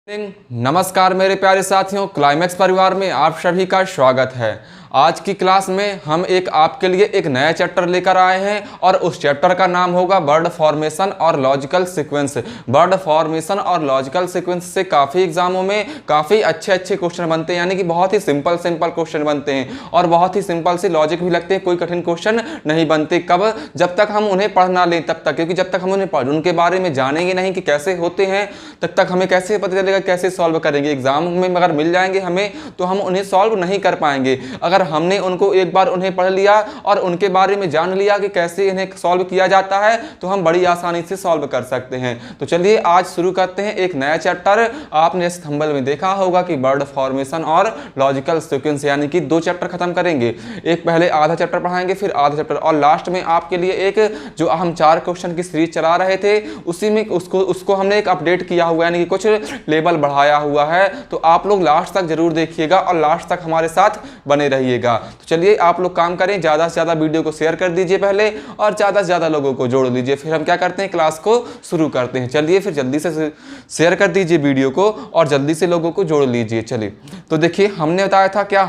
नमस्कार मेरे प्यारे साथियों, क्लाइमेक्स परिवार में आप सभी का स्वागत है। आज की क्लास में हम आपके लिए एक नया चैप्टर लेकर आए हैं और उस चैप्टर का नाम होगा वर्ड फॉर्मेशन और लॉजिकल सीक्वेंस। वर्ड फॉर्मेशन और लॉजिकल सीक्वेंस से काफ़ी एग्जामों में काफ़ी अच्छे क्वेश्चन बनते हैं, यानी कि बहुत ही सिंपल क्वेश्चन बनते हैं और बहुत ही सिंपल से लॉजिक भी लगते हैं। कोई कठिन क्वेश्चन नहीं बनते। कब? जब तक हम उन्हें पढ़ ना लें तब तक, क्योंकि जब तक हम उन्हें उनके बारे में जानेंगे नहीं कि कैसे होते हैं तब तक हमें कैसे पता चलेगा कैसे सॉल्व करेंगे। एग्जाम में अगर मिल जाएंगे हमें तो हम उन्हें सॉल्व नहीं कर पाएंगे। अगर हमने उनको एक बार उन्हें पढ़ लिया और उनके बारे में जान लिया कि कैसे इन्हें सॉल्व किया जाता है तो हम बड़ी आसानी से सॉल्व कर सकते हैं। तो चलिए आज शुरू करते हैं एक नया चैप्टर। आपने इस थंबनेल में देखा होगा कि वर्ड फॉर्मेशन और लॉजिकल सीक्वेंस, यानी कि 2 चैप्टर खत्म करेंगे। एक पहले आधा चैप्टर पढ़ाएंगे, फिर आधा चैप्टर, और लास्ट में आपके लिए एक जो हम 4 क्वेश्चन की सीरीज चला रहे थे उसी में उसको हमने एक अपडेट किया हुआ है, यानी कि कुछ लेवल बढ़ाया हुआ है। तो आप लोग लास्ट तक जरूर देखिएगा और लास्ट तक हमारे साथ बने रहिएगा। तो चलिए आप लोग काम करें, ज़्यादा से ज़्यादा वीडियो को शेयर कर दीजिए पहले और ज़्यादा से ज़्यादा लोगों को जोड़ लीजिए। फिर हम क्या करते हैं, क्लास को शुरू करते हैं। चलिए फिर जल्दी से शेयर कर दीजिए वीडियो को और जल्दी से लोगों को जोड़ लीजिए। चलिए तो देखिए, हमने बताया था क्या,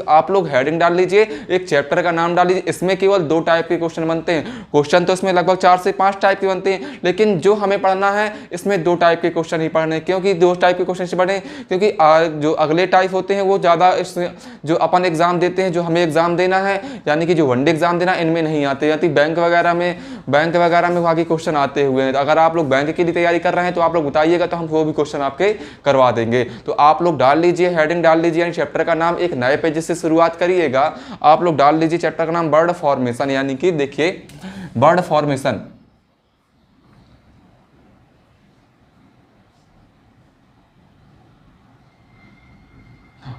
आप लोग हेडिंग डाल लीजिए, एक चैप्टर का नाम डाल लीजिए। इसमें केवल 2 टाइप के क्वेश्चन बनते हैं। क्वेश्चन तो इसमें लगभग 4 से 5 टाइप के बनते हैं, लेकिन जो हमें पढ़ना है इसमें 2 टाइप के क्वेश्चन ही पढ़ने। क्योंकि 2 टाइप के क्वेश्चन से पढ़े, क्योंकि जो अगले टाइप होते हैं वो ज़्यादा जो अपन एग्जाम देते हैं, जो हमें एग्जाम देना है, यानी कि जो वनडे एग्जाम देना, इनमें नहीं आते। यानी बैंक वगैरह में वहाँ के क्वेश्चन आते हुए हैं। अगर आप लोग बैंक के लिए तैयारी कर रहे हैं तो आप लोग बताइएगा, तो हम वो भी क्वेश्चन आपके करवा देंगे। तो आप लोग डाल लीजिए, हेडिंग डाल लीजिए, यानी चैप्टर का नाम एक नए पेज से शुरुआत करिएगा। आप लोग डाल लीजिए चैप्टर का नाम वर्ड फॉर्मेशन, यानी कि देखिए वर्ड फॉर्मेशन।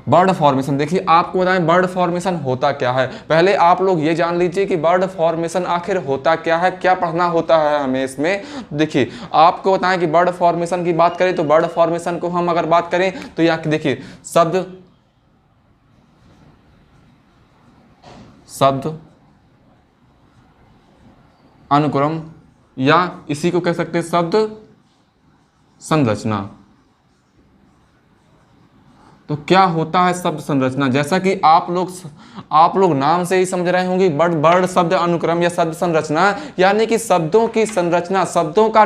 बर्ड फॉर्मेशन, देखिए आपको बताएं बर्ड फॉर्मेशन होता क्या है। पहले आप लोग ये जान लीजिए कि बर्ड फॉर्मेशन आखिर होता क्या है, क्या पढ़ना होता है हमें इसमें। देखिए आपको बताएं कि बर्ड फॉर्मेशन की बात करें तो बर्ड फॉर्मेशन को हम अगर बात करें तो यहाँ देखिए शब्द अनुक्रम, या इसी को कह सकते हैं शब्द संरचना। तो क्या होता है शब्द संरचना, जैसा कि आप लोग नाम से ही समझ रहे होंगे, वर्ड शब्द अनुक्रम या शब्द संरचना, यानी कि शब्दों की संरचना, शब्दों का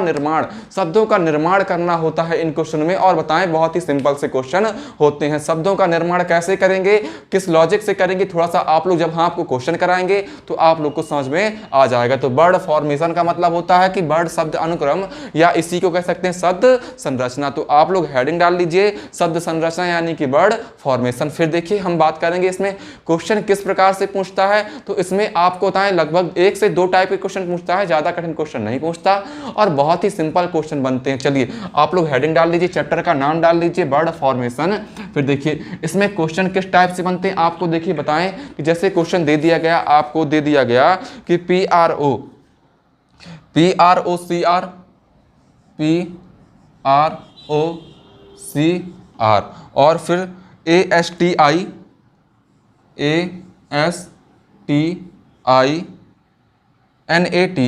निर्माण करना होता है इन क्वेश्चन में। और बताएं बहुत ही सिंपल से क्वेश्चन होते हैं। शब्दों का निर्माण कैसे करेंगे, किस लॉजिक से करेंगे, थोड़ा सा आप लोग जब हम आपको क्वेश्चन कराएंगे तो आप लोग को समझ में आ जाएगा। तो वर्ड फॉर्मेशन का मतलब होता है कि वर्ड शब्द अनुक्रम, या इसी को कह सकते हैं शब्द संरचना। तो आप लोग हेडिंग डाल लीजिए शब्द संरचना यानी कि वर्ड फॉर्मेशन। फिर देखिए हम बात करेंगे इसमें क्वेश्चन किस प्रकार से पूछता है। तो इसमें आपको बताएं लगभग 1 से 2 टाइप के क्वेश्चन पूछता है, ज्यादा कठिन क्वेश्चन नहीं पूछता और बहुत ही सिंपल क्वेश्चन बनते हैं। चलिए आप लोग हेडिंग डाल लीजिए, चैप्टर का नाम डाल लीजिए वर्ड फॉर्मेशन। फिर देखिए इसमें क्वेश्चन किस टाइप से बनते हैं आपको देखिए बताएं कि जैसे क्वेश्चन दे दिया गया, आपको दे दिया गया कि PROCR और फिर ASTI NATE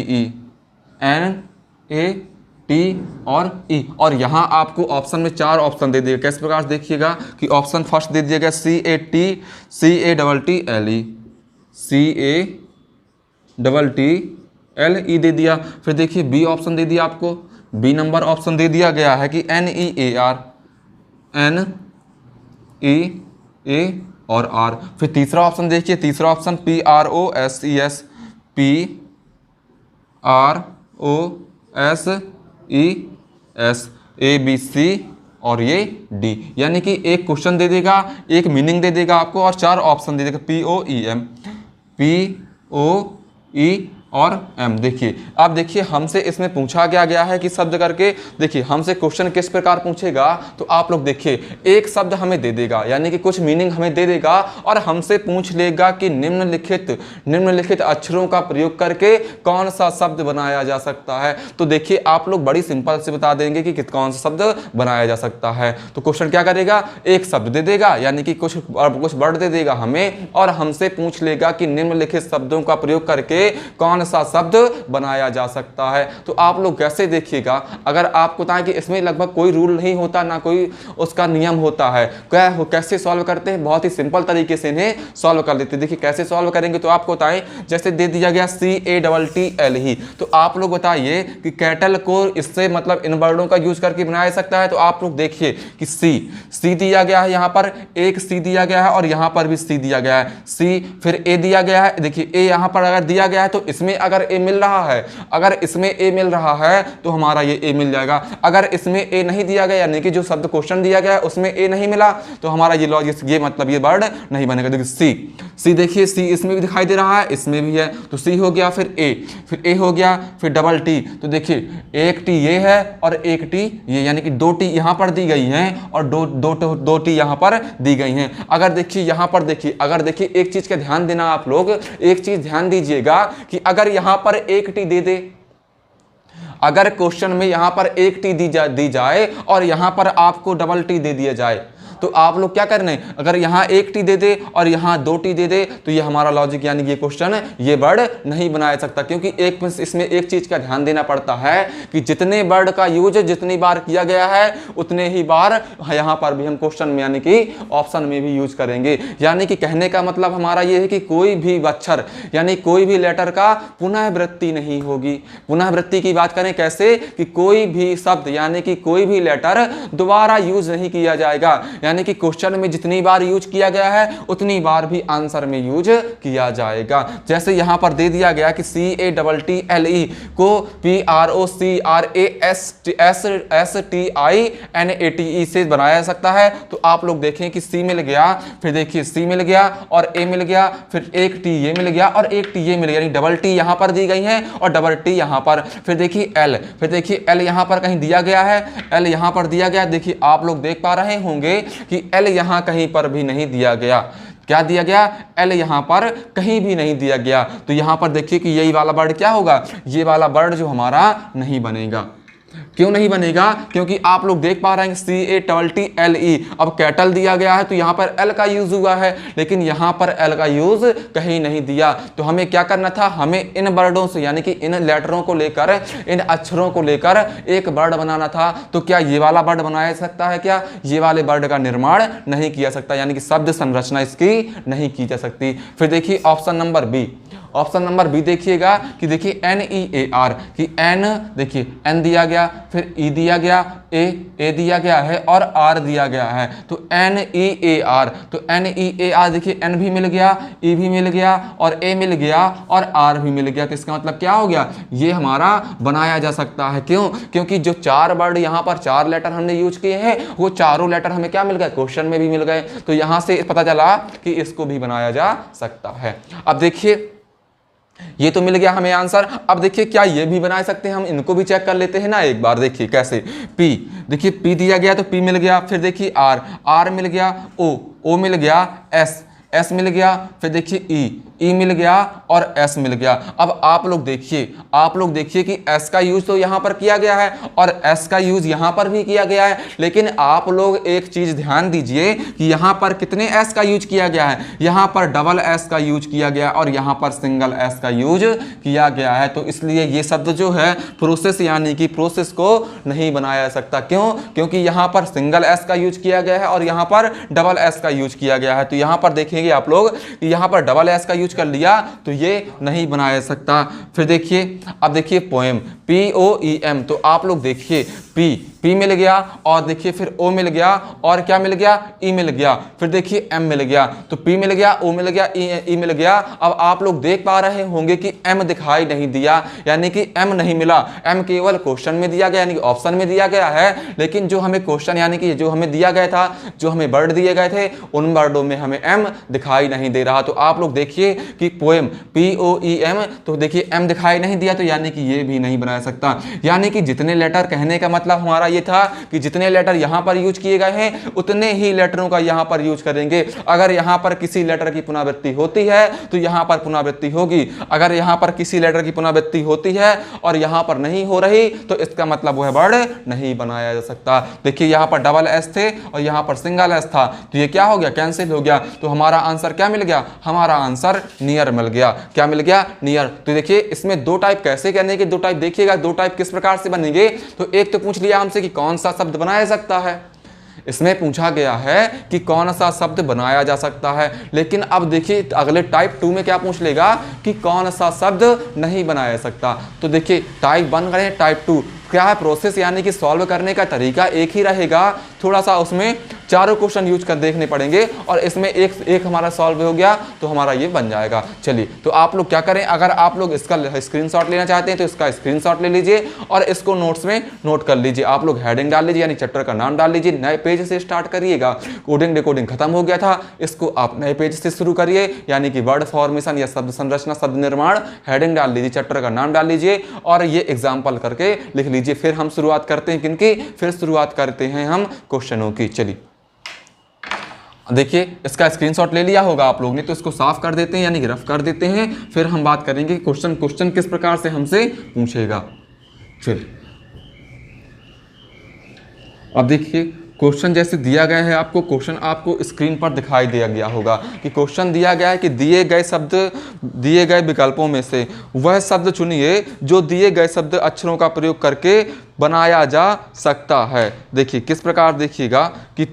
और E। और यहाँ आपको ऑप्शन में 4 ऑप्शन दे दिए। किस प्रकार से देखिएगा कि ऑप्शन फर्स्ट दे दिया गया CATLE दे दिया। फिर देखिए बी ऑप्शन दे दिया आपको, बी नंबर ऑप्शन दे दिया गया है कि NEAR और R। फिर तीसरा ऑप्शन देखिए, तीसरा ऑप्शन PROCES ABC और ये D, यानी कि एक क्वेश्चन दे देगा, एक मीनिंग दे देगा आपको और 4 ऑप्शन दे देगा POE और M। देखिए अब देखिए हमसे इसमें पूछा गया है कि शब्द करके, देखिए हमसे क्वेश्चन किस प्रकार पूछेगा। तो आप लोग देखिए एक शब्द हमें दे देगा, यानी कि कुछ मीनिंग हमें दे देगा और हमसे पूछ लेगा कि निम्नलिखित अक्षरों का प्रयोग करके कौन सा शब्द बनाया जा सकता है। तो देखिए आप लोग बड़ी सिंपल से बता देंगे कि कौन सा शब्द बनाया जा सकता है। तो क्वेश्चन क्या करेगा, एक शब्द दे देगा, यानी कि कुछ वर्ड दे देगा हमें और हमसे पूछ लेगा कि निम्नलिखित शब्दों का प्रयोग करके कौन सा शब्द बनाया जा सकता है। तो आप लोग कैसे देखिएगा, अगर आपको बताएं कि इसमें लगभग कोई रूल नहीं होता, ना कोई उसका नियम होता है, कैसे सॉल्व करते हैं, बहुत ही सिंपल तरीके से इन्हें सॉल्व कर लेते हैं। देखिए कैसे सॉल्व करेंगे, तो आपको बताएं जैसे दे दिया गया CATTL ही, तो आप लोग बताइए कि कैटल को इससे मतलब इन वर्डों का यूज करके बनाया जा सकता है। तो आप लोग देखिए कि सी दिया गया है, यहां पर एक सी दिया गया है और यहां पर भी सी दिया गया है, सी फिर ए दिया गया है। देखिए ए यहां पर अगर दिया गया है तो इसमें अगर ए मिल रहा है, अगर इसमें ए मिल रहा है तो हमारा ये ए मिल जाएगा। अगर इसमें ए नहीं दिया गया, यानी कि जो शब्द क्वेश्चन दिया गया है उसमें ए नहीं मिला, तो हमारा ये लॉजिक ये मतलब ये वर्ड नहीं बनेगा। देखिए सी देखिए सी इसमें भी दिखाई दे रहा है, इसमें भी है, तो सी हो गया, फिर ए हो गया, फिर डबल टी। तो देखिए एक टी ये है और एक टी ये, यानी कि दो टी यहां पर दी गई हैं और दो टी यहां पर दी गई हैं। अगर देखिए यहां पर देखिए, अगर देखिए एक चीज का ध्यान देना, आप लोग एक चीज ध्यान दीजिएगा कि अगर यहां पर एक टी दे दे, अगर क्वेश्चन में यहां पर एक टी दी जाए और यहां पर आपको डबल टी दे दिया जाए, तो आप लोग क्या करना है, अगर यहां एक टी दे दे और यहां दो टी दे दे, तो ये हमारा लॉजिक यानी ये क्वेश्चन ये वर्ड नहीं बनाया सकता। क्योंकि इसमें एक चीज का ध्यान देना पड़ता है कि जितने वर्ड का यूज जितनी बार किया गया है उतने ही बार यहां पर भी हम क्वेश्चन में यानी कि ऑप्शन में भी यूज करेंगे। यानी कि कहने का मतलब हमारा ये है कि कोई भी अक्षर यानी कोई भी लेटर का पुनरावृत्ति नहीं होगी। पुनरावृत्ति की बात करें कैसे, कि कोई भी शब्द यानी कि कोई भी लेटर दोबारा यूज नहीं किया जाएगा, यानी कि क्वेश्चन में जितनी बार यूज किया गया है उतनी बार भी आंसर में यूज किया जाएगा। जैसे यहां पर दे दिया गया कि CATTLE को PROCRASTINATE से बनाया जा सकता है। तो आप लोग देखें कि सी मिल गया, फिर देखिए सी मिल गया और ए मिल गया, फिर एक टी ये मिल गया और एक टी ये मिल गया, यानी डबल टी यहां पर दी गई है और डबल टी यहां पर। फिर देखिए एल, फिर देखिए एल यहां पर कहीं दिया गया है, एल यहां पर दिया गया। देखिए आप लोग देख पा रहे होंगे कि एल यहां कहीं पर भी नहीं दिया गया। क्या दिया गया, एल यहां पर कहीं भी नहीं दिया गया। तो यहां पर देखिए कि यही वाला वर्ड क्या होगा, ये वाला वर्ड जो हमारा नहीं बनेगा। क्यों नहीं बनेगा, क्योंकि आप लोग देख पा रहे हैं CATTLE, अब कैटल दिया गया है तो यहां पर एल का यूज हुआ है, लेकिन यहां पर एल का यूज कहीं नहीं दिया। तो हमें क्या करना था, हमें इन वर्डों से यानी कि इन लेटरों को लेकर, इन अक्षरों को लेकर एक वर्ड बनाना था। तो क्या ये वाला वर्ड बनाया जा सकता है, क्या ये वाले वर्ड का निर्माण नहीं किया सकता, यानी कि शब्द संरचना इसकी नहीं की जा सकती। फिर देखिए option number B, option number B देखिएगा कि देखिए NEAR कि एन, देखिए एन दिया गया, फिर ई दिया गया, ए दिया गया है और आर दिया गया है। तो NEAR, तो NEAR देखिए एन भी मिल गया, ई भी मिल गया और ए मिल गया और आर भी मिल गया। तो इसका मतलब क्या हो गया, ये हमारा बनाया जा सकता है। क्यों, क्योंकि जो चार वर्ड यहाँ पर चार लेटर हमने यूज किए हैं वो चारों लेटर हमें क्या मिल गए, क्वेश्चन में भी मिल गए। तो यहाँ से पता चला कि इसको भी बनाया जा सकता है। अब देखिए ये तो मिल गया हमें आंसर। अब देखिए क्या ये भी बना सकते हैं, हम इनको भी चेक कर लेते हैं ना एक बार। देखिए कैसे, पी, देखिए पी दिया गया तो पी मिल गया, फिर देखिए आर मिल गया, ओ मिल गया, एस मिल गया, फिर देखिए ई मिल गया और एस मिल गया। अब आप लोग देखिए कि एस का यूज तो यहां पर किया गया है और एस का यूज यहां पर भी किया गया है, लेकिन आप लोग एक चीज ध्यान दीजिए कि यहां पर कितने एस का यूज किया गया है, यहां पर डबल एस का यूज किया गया और यहां पर सिंगल एस का यूज किया गया है। तो इसलिए ये शब्द जो है प्रोसेस यानी कि प्रोसेस को नहीं बनाया जा सकता। क्यों, क्योंकि यहां पर सिंगल एस का यूज किया गया है और यहां पर डबल एस का यूज किया गया है। तो यहां पर देखेंगे आप लोग कि यहां पर डबल एस का यूज कर लिया तो ये नहीं बनाया जा सकता। फिर देखिए, अब देखिए पोएम, POEM, तो आप लोग देखिए पी मिल गया और देखिए फिर ओ मिल गया और क्या मिल गया, ई मिल गया, फिर देखिए एम मिल गया। तो पी मिल गया, ओ मिल गया, ई मिल गया। अब आप लोग देख पा रहे होंगे कि एम दिखाई नहीं दिया, यानी कि एम नहीं मिला। एम केवल क्वेश्चन में दिया गया यानी कि ऑप्शन में दिया गया है, लेकिन जो हमें क्वेश्चन यानी कि जो हमें दिया गया था, जो हमें वर्ड दिए गए थे, उन वर्डों में हमें एम दिखाई नहीं दे रहा। तो आप लोग देखिए कि पोएम POEM, तो देखिए एम दिखाई नहीं दिया, तो यानी कि ये भी नहीं बना सकता। यानी कि जितने लेटर, कहने का मतलब हमारा ये था कि जितने लेटर यहाँ पर यूज किए गए हैं उतने ही लेटरों का यहाँ पर यूज करेंगे। अगर यहाँ पर किसी लेटर की पुनरावृत्ति होती है तो यहाँ पर पुनरावृत्ति होगी, अगर यहाँ पर किसी लेटर की पुनरावृत्ति होती है और यहाँ पर नहीं हो रही तो इसका मतलब वह वर्ड नहीं बनाया जा सकता। देखिए यहाँ पर डबल एस थे और यहाँ पर सिंगल एस था, तो ये क्या हो गया, कैंसिल हो गया। तो हमारा आंसर क्या मिल गया, हमारा आंसर नियर मिल गया। क्या मिल गया, नियर। तो देखिए इसमें दो टाइप कैसे करने के, दो टाइप देखिएगा, दो टाइप किस प्रकार से बनेंगे। तो एक तो पूछ लिया हमसे कि कौन सा शब्द बनाया जा सकता है, इसमें पूछा गया है कि कौन सा शब्द बनाया जा सकता है। लेकिन अब देखिए अगले टाइप 2 में क्या पूछ लेगा कि कौन सा शब्द नहीं बनाया जा सकता। तो देखिए टाइप 1 करें, टाइप 2 क्या है, प्रोसेस यानी कि सॉल्व करने का तरीका एक ही रहेगा, थोड़ा सा उसमें चारों क्वेश्चन यूज कर देखने पड़ेंगे और इसमें एक हमारा सॉल्व हो गया तो हमारा ये बन जाएगा। चलिए तो आप लोग क्या करें, अगर आप लोग इसका स्क्रीनशॉट लेना चाहते हैं तो इसका स्क्रीनशॉट ले लीजिए और इसको नोट्स में नोट कर लीजिए। आप लोग हेडिंग डाल लीजिए यानी चैप्टर का नाम डाल लीजिए, नए पेज से स्टार्ट करिएगा। कोडिंग डिकोडिंग खत्म हो गया था, इसको आप नए पेज से शुरू करिए यानी कि वर्ड फॉर्मेशन या शब्द संरचना, शब्द निर्माण, हेडिंग डाल लीजिए, चैप्टर का नाम डाल लीजिए और ये एग्जाम्पल करके लिख लीजिए। फिर हम शुरुआत करते हैं किनकी, फिर शुरुआत करते हैं हम क्वेश्चनों की। चलिए देखिए इसका स्क्रीनशॉट ले लिया होगा आप लोग ने, तो इसको साफ कर देते हैं यानी कि रफ कर देते हैं। फिर हम बात करेंगे क्वेश्चन किस प्रकार से हमसे पूछेगा। चलिए अब देखिए क्वेश्चन जैसे दिया गया है आपको, क्वेश्चन आपको स्क्रीन पर दिखाई दिया गया होगा कि क्वेश्चन दिया गया है कि दिए गए विकल्पों में से वह शब्द चुनिए जो दिए गए शब्द अक्षरों का प्रयोग करके बनाया जा सकता है। देखिए किस प्रकार, देखिएगा कि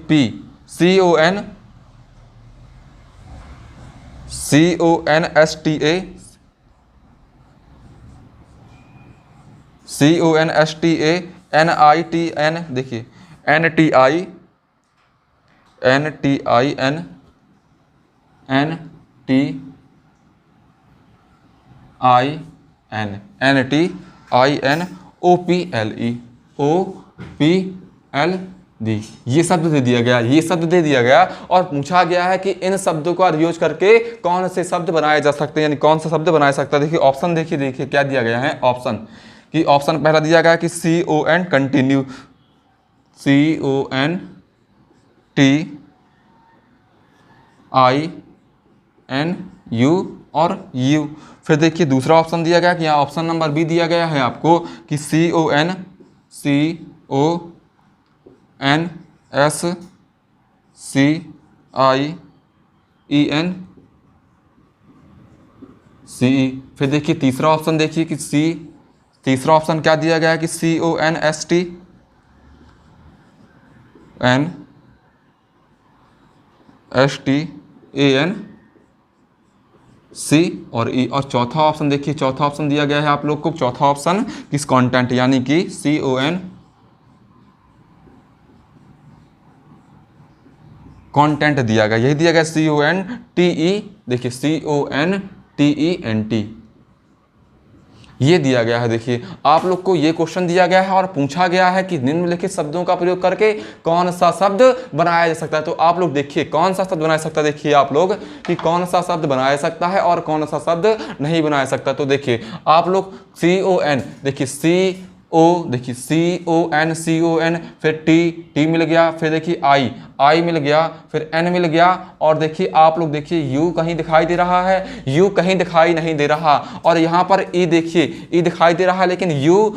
CONSTANITN, देखिए NTINN OPLE ये शब्द दे दिया गया, ये शब्द दे दिया गया और पूछा गया है कि इन शब्दों का यूज करके कौन से शब्द बनाए जा सकते हैं, यानी कौन सा शब्द बनाया सकता है। देखिए ऑप्शन देखिए क्या दिया गया है ऑप्शन, कि ऑप्शन पहला दिया गया कि CON कंटिन्यू, CONTINU और U। फिर देखिए दूसरा ऑप्शन दिया गया कि यहाँ ऑप्शन नंबर बी दिया गया है आपको कि CONSCIENCE। फिर देखिए तीसरा ऑप्शन देखिए कि तीसरा ऑप्शन क्या दिया गया है कि CONSTANC और E। और चौथा ऑप्शन देखिए, चौथा ऑप्शन दिया गया है आप लोग को, चौथा ऑप्शन किस कंटेंट यानी कि CON कंटेंट दिया गया, यही दिया गया CONTE, देखिए CONTENT ये दिया गया है। देखिए आप लोग को ये क्वेश्चन दिया गया है और पूछा गया है कि निम्नलिखित शब्दों का प्रयोग करके कौन सा शब्द बनाया जा सकता है। तो आप लोग देखिए कौन सा शब्द बनाया सकता है, देखिए आप लोग कि कौन सा शब्द बनाया सकता है और कौन सा शब्द नहीं बनाया सकता। तो देखिए आप लोग CON, देखिए देखिए CON, फिर T मिल गया, फिर देखिए I मिल गया, फिर N मिल गया और देखिए आप लोग देखिए U कहीं दिखाई दे रहा है, U कहीं दिखाई नहीं दे रहा और यहाँ पर E देखिए E दिखाई दे रहा है लेकिन U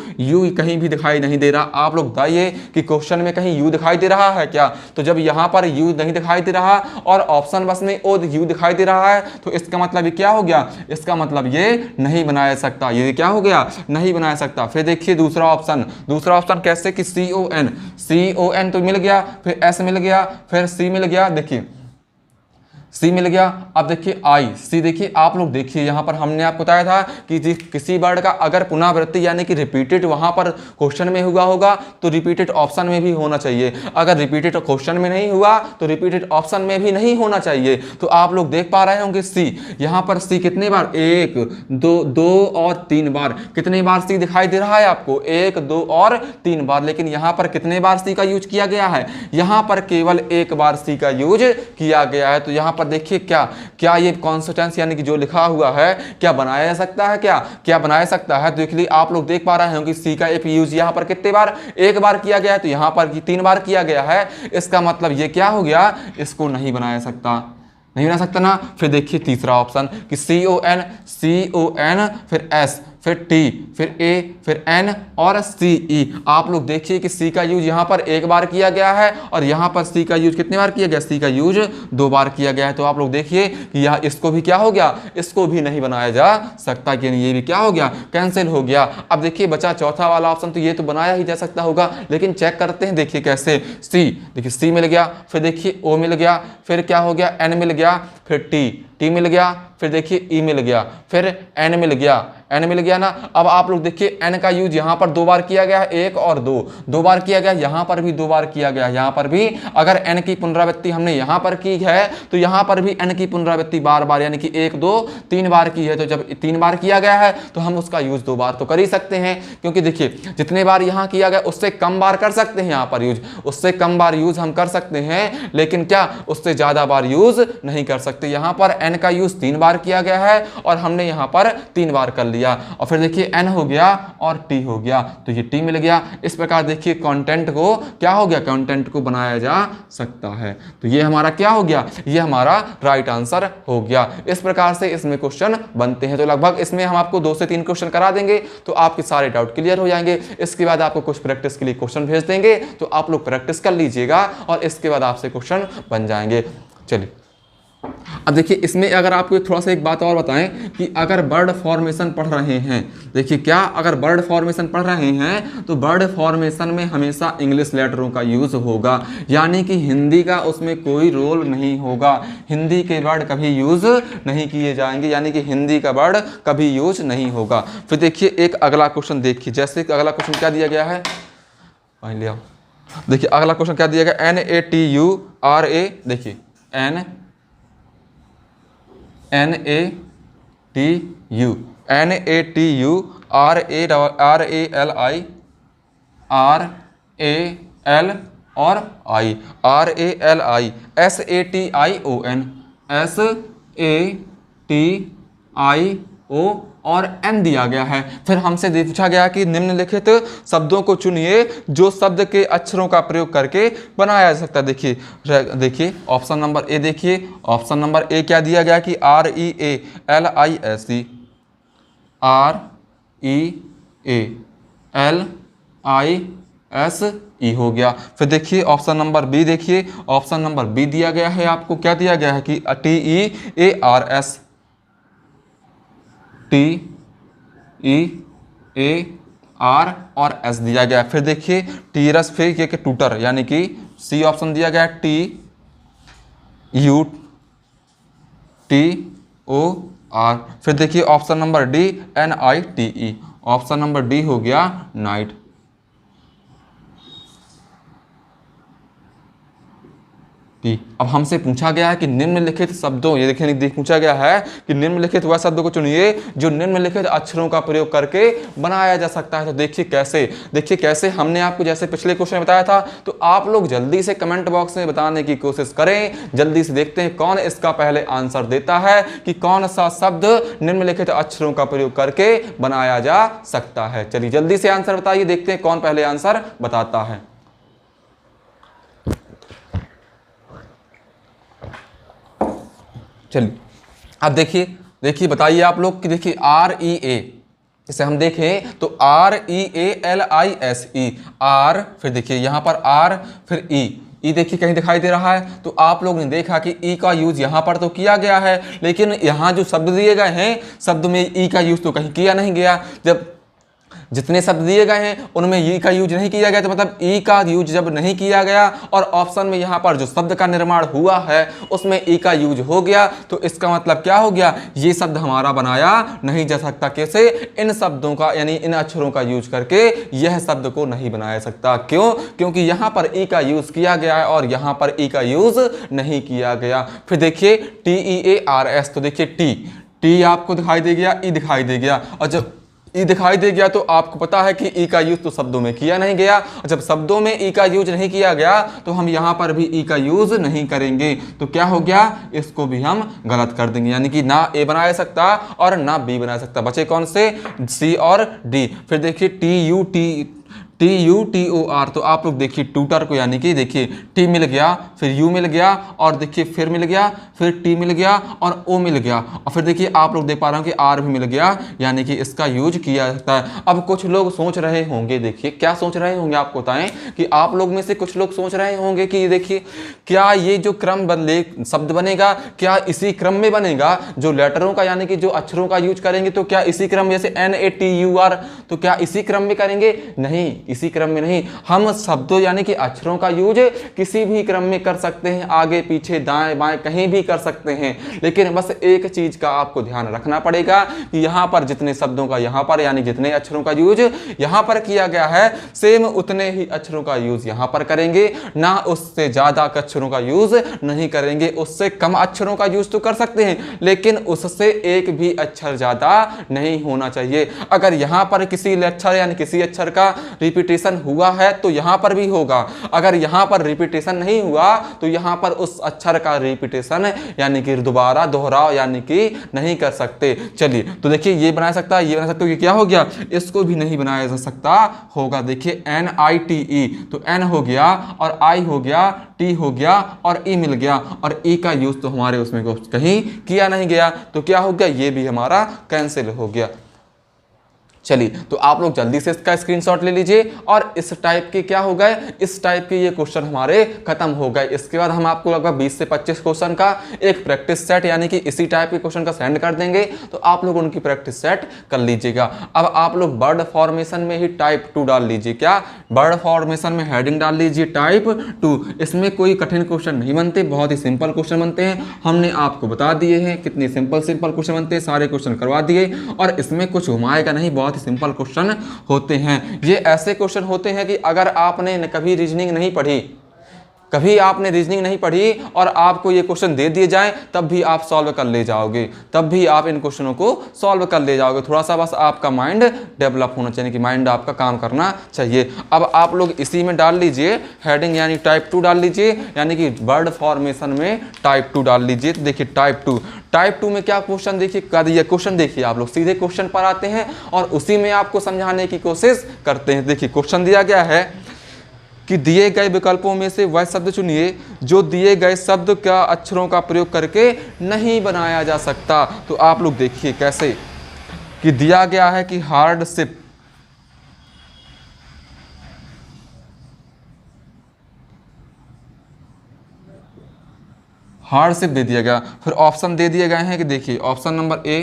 कहीं भी दिखाई नहीं दे रहा। आप लोग बताइए कि क्वेश्चन में कहीं U दिखाई दे रहा है क्या। तो जब यहाँ पर U नहीं दिखाई दे रहा और ऑप्शन बस में U दिखाई दे रहा है तो इसका मतलब ये क्या हो गया, इसका मतलब ये नहीं बनाया सकता, ये क्या हो गया, नहीं बनाया सकता। फिर देखिए दूसरा ऑप्शन कैसे कि CON तो मिल गया, फिर S मिल गया, फिर C मिल गया, देखिए C मिल गया। अब देखिए C, देखिए आप लोग देखिए यहाँ पर हमने आपको बताया था कि किसी वर्ड का अगर पुनरावृत्ति यानी कि रिपीटेड वहाँ पर क्वेश्चन में हुआ होगा तो रिपीटेड ऑप्शन में भी होना चाहिए, अगर रिपीटेड क्वेश्चन में नहीं हुआ तो रिपीटेड ऑप्शन में भी नहीं होना चाहिए। तो आप लोग देख पा रहे होंगे C, यहाँ पर C कितने बार, 1 2 और 3 बार, कितने बार C दिखाई दे रहा है आपको, 1 2 और 3 बार। लेकिन यहाँ पर कितने बार C का यूज किया गया है, यहाँ पर केवल एक बार C का यूज किया गया है। तो यहाँ पर देखिए क्या क्या ये कॉन्स्टिट्यूएंसी यानी कि जो लिखा हुआ है क्या बनाया जा सकता है, क्या क्या बनाया सकता है। तो इसलिए आप लोग देख पा रहे हो कि सी का एफ यूज यहाँ पर कितने बार, एक बार किया गया है, तो यहाँ पर 3 बार किया गया है। इसका मतलब ये क्या हो गया, इसको नहीं बनाया सकता, नहीं बना सकता ना। फिर देखिए तीसरा ऑप्शन कि CON फिर S फिर T फिर A फिर N और CE। आप लोग देखिए कि C का यूज यहाँ पर एक बार किया गया है और यहाँ पर C का यूज कितने बार किया गया, C का यूज 2 बार किया गया है। तो आप लोग देखिए कि यहाँ इसको भी क्या हो गया, इसको भी नहीं बनाया जा सकता, कि ये भी क्या हो गया, कैंसिल हो गया। अब देखिए बचा चौथा वाला ऑप्शन, तो ये तो बनाया ही जा सकता होगा, लेकिन चेक करते हैं। देखिए कैसे, C, देखिए C मिल गया, फिर देखिए O मिल गया, फिर क्या हो गया, N मिल गया, फिर T मिल गया, फिर देखिए E मिल गया, फिर N मिल गया, N मिल गया ना। अब आप लोग देखिए N का यूज यहाँ पर 2 बार किया गया है, 1 और 2 बार किया गया, यहाँ पर भी 2 बार किया गया, यहाँ पर भी अगर N की पुनरावृत्ति हमने यहाँ पर की है तो यहाँ पर भी N की पुनरावृत्ति बार बार यानी कि 1 2 3 बार की है। तो जब 3 बार किया गया है तो हम उसका यूज 2 बार तो कर ही सकते हैं, क्योंकि देखिए जितने बार यहाँ किया गया उससे कम बार कर सकते हैं, यहाँ पर यूज उससे कम बार यूज हम कर सकते हैं, लेकिन क्या उससे ज्यादा बार यूज नहीं कर सकते। यहाँ पर N का यूज 3 बार किया गया है और हमने यहाँ पर 3 बार कर लिया, और फिर देखिए N हो गया और T हो गया, तो ये T मिल गया। इस प्रकार देखिए कंटेंट को क्या हो गया, कंटेंट को बनाया जा सकता है। तो ये हमारा क्या हो गया, ये हमारा राइट आंसर हो गया। इस प्रकार से इसमें क्वेश्चन बनते हैं। तो लगभग इसमें हम आपको 2 से 3 क्वेश्चन करा देंगे तो आपके सारे डाउट क्लियर हो जाएंगे। इसके बाद आपको कुछ प्रैक्टिस के लिए क्वेश्चन भेज देंगे, तो आप लोग प्रैक्टिस कर लीजिएगा और इसके बाद आपसे क्वेश्चन बन जाएंगे। चलिए अब देखिए इसमें अगर आपको थोड़ा सा एक बात और बताएं कि अगर बर्ड फॉर्मेशन पढ़ रहे हैं, देखिए क्या अगर बर्ड फॉर्मेशन पढ़ रहे हैं तो बर्ड फॉर्मेशन में हमेशा इंग्लिश लेटरों का यूज होगा, यानी कि हिंदी का उसमें कोई रोल नहीं होगा। हिंदी के वर्ड कभी यूज नहीं किए जाएंगे, यानी कि हिंदी का वर्ड कभी यूज नहीं होगा। फिर देखिए एक अगला क्वेश्चन देखिए, जैसे अगला क्वेश्चन क्या दिया गया है, लिया देखिए अगला क्वेश्चन क्या दिया गया, NATURA, देखिए NATURALI और I, RALI, SATION और N दिया गया है। फिर हमसे पूछा गया कि निम्नलिखित शब्दों को चुनिए जो शब्द के अक्षरों का प्रयोग करके बनाया जा सकता है। देखिए ऑप्शन नंबर ए, देखिए ऑप्शन नंबर ए क्या दिया गया कि REALISE हो गया। फिर देखिए ऑप्शन नंबर बी, देखिए ऑप्शन नंबर बी दिया गया है आपको, क्या दिया गया है कि TEAR और S दिया गया। फिर देखिए टीरस, फिर ये टूटर, यानी कि सी ऑप्शन दिया गया TUTOR। फिर देखिए option number D NITE, option number D हो गया नाइट। अब हमसे पूछा गया है कि निम्नलिखित शब्दों, ये देखिए पूछा गया है कि निम्नलिखित वह शब्दों को चुनिए जो निम्नलिखित अक्षरों का प्रयोग करके बनाया जा सकता है। तो देखिए कैसे हमने आपको जैसे पिछले क्वेश्चन में बताया था, तो आप लोग जल्दी से कमेंट बॉक्स में बताने की कोशिश करें। जल्दी से देखते हैं कौन इसका पहले आंसर देता है कि कौन सा शब्द निम्नलिखित अक्षरों का प्रयोग करके बनाया जा सकता है। चलिए जल्दी से आंसर बताइए, देखते हैं कौन पहले आंसर बताता है। चलिए अब देखिए बताइए आप लोग कि देखिए REA, इसे हम देखें तो REALISE, R, फिर देखिए यहाँ पर R, फिर E देखिए कहीं दिखाई दे रहा है। तो आप लोग ने देखा कि E का यूज यहाँ पर तो किया गया है, लेकिन यहाँ जो शब्द दिए गए हैं शब्द में E का यूज तो कहीं किया नहीं गया। जब जितने शब्द दिए गए हैं उनमें ई का यूज नहीं किया गया, तो मतलब ई का यूज जब नहीं किया गया और ऑप्शन में यहाँ पर जो शब्द का निर्माण हुआ है उसमें ई का यूज हो गया, तो इसका मतलब क्या हो गया, ये शब्द हमारा बनाया नहीं जा सकता। कैसे, इन शब्दों का यानी इन अक्षरों का यूज करके यह शब्द को नहीं बनाया सकता। क्यों, क्योंकि यहाँ पर ई का यूज किया गया है और यहाँ पर ई का यूज नहीं किया गया। फिर देखिए TEARS, तो देखिए टी आपको दिखाई दे गया, ई दिखाई दे गया, और जब ई दिखाई दे गया तो आपको पता है कि ई का यूज तो शब्दों में किया नहीं गया, और जब शब्दों में ई का यूज नहीं किया गया तो हम यहां पर भी ई का यूज नहीं करेंगे। तो क्या हो गया, इसको भी हम गलत कर देंगे, यानी कि ना ए बनाया जा सकता और ना बी बनाया जा सकता। बचे कौन से, सी और डी। फिर देखिए TUTOR, तो आप लोग देखिए ट्यूटर को, यानी कि देखिए टी मिल गया, फिर यू मिल गया, और देखिए फिर मिल गया, फिर टी मिल गया और ओ मिल गया, और फिर देखिए आप लोग देख पा रहे हो कि आर भी मिल गया, यानी कि इसका यूज किया जाता है। अब कुछ लोग सोच रहे होंगे, देखिए क्या सोच रहे होंगे आपको बताएं, कि आप लोग में से कुछ लोग सोच रहे होंगे कि देखिए क्या ये जो क्रम बदले शब्द बनेगा, क्या इसी क्रम में बनेगा, जो लेटरों का यानी कि जो अक्षरों का यूज करेंगे, तो क्या इसी क्रम, जैसे NATUR, तो क्या इसी क्रम में करेंगे? नहीं, इसी क्रम में नहीं। हम शब्दों यानी कि अक्षरों का यूज किसी भी क्रम में कर सकते हैं, आगे पीछे दाएं बाएं कहीं भी कर सकते हैं, लेकिन बस एक चीज का आपको ध्यान रखना पड़ेगा कि यहां पर जितने शब्दों का यहां पर यानी जितने अक्षरों का यूज यहां पर किया गया है, सेम उतने ही अक्षरों का यूज यहां पर करेंगे, ना उससे ज्यादा अक्षरों का यूज नहीं करेंगे। उससे कम अक्षरों का यूज तो कर सकते हैं, लेकिन उससे एक भी अक्षर ज्यादा नहीं होना चाहिए। अगर यहां पर किसी अक्षर यानी किसी अक्षर का रिपीटेशन हुआ है तो यहां पर भी होगा, अगर यहां पर रिपीटेशन नहीं हुआ तो यहां पर उस अक्षर का रिपीटेशन यानी कि दोबारा दोहराव यानी कि नहीं कर सकते। चलिए तो देखिए ये बना सकता है, ये बना सकते हो, ये क्या हो गया, इसको भी नहीं बनाया जा सकता होगा। देखिए NITE, तो N हो गया और I हो गया, T हो गया और E मिल गया, और E का यूज तो हमारे उसमें कहीं किया नहीं गया, तो क्या हो गया, ये भी हमारा कैंसिल हो गया। चलिए तो आप लोग जल्दी से इसका स्क्रीनशॉट ले लीजिए, और इस टाइप के क्या हो गए, इस टाइप के ये क्वेश्चन हमारे खत्म हो गए। इसके बाद हम आपको लगभग 20 से 25 क्वेश्चन का एक प्रैक्टिस सेट यानी कि इसी टाइप के क्वेश्चन का सेंड कर देंगे, तो आप लोग उनकी प्रैक्टिस सेट कर लीजिएगा। अब आप लोग वर्ड फॉर्मेशन में ही टाइप 2 डाल लीजिए, क्या वर्ड फॉर्मेशन में हेडिंग डाल लीजिए टाइप 2। इसमें कोई कठिन क्वेश्चन नहीं बनते, बहुत ही सिंपल क्वेश्चन बनते हैं, हमने आपको बता दिए हैं कितने सिंपल क्वेश्चन बनते हैं, सारे क्वेश्चन करवा दिए, और इसमें कुछ घुमाएगा नहीं, बहुत सिंपल क्वेश्चन होते हैं। ये ऐसे क्वेश्चन होते हैं कि अगर आपने कभी रीजनिंग नहीं पढ़ी, कभी आपने रीजनिंग नहीं पढ़ी और आपको ये क्वेश्चन दे दिए जाएं, तब भी आप सॉल्व कर ले जाओगे, तब भी आप इन क्वेश्चनों को सॉल्व कर ले जाओगे। थोड़ा सा बस आपका माइंड डेवलप होना चाहिए, कि माइंड आपका काम करना चाहिए। अब आप लोग इसी में डाल लीजिए हेडिंग यानी टाइप 2 डाल लीजिए, यानी कि वर्ड फॉर्मेशन में टाइप 2 डाल लीजिए। तो देखिए टाइप 2 में क्या क्वेश्चन, देखिए कर ये क्वेश्चन, देखिए आप लोग सीधे क्वेश्चन पर आते हैं और उसी में आपको समझाने की कोशिश करते हैं। देखिए क्वेश्चन दिया गया है कि दिए गए विकल्पों में से वह शब्द चुनिए जो दिए गए शब्द का अक्षरों का प्रयोग करके नहीं बनाया जा सकता। तो आप लोग देखिए कैसे, कि दिया गया है कि हार्डशिप, हार्डशिप दे दिया गया, फिर ऑप्शन दे दिए गए हैं कि देखिए ऑप्शन नंबर ए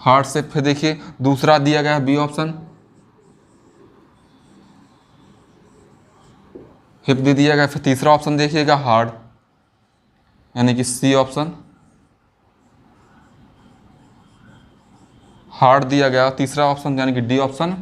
हार्डशिप, फिर देखिए दूसरा दिया गया है बी ऑप्शन हिप दे दिया गया, फिर तीसरा ऑप्शन देखिएगा हार्ड यानी कि सी ऑप्शन हार्ड दिया गया, तीसरा ऑप्शन यानी कि डी ऑप्शन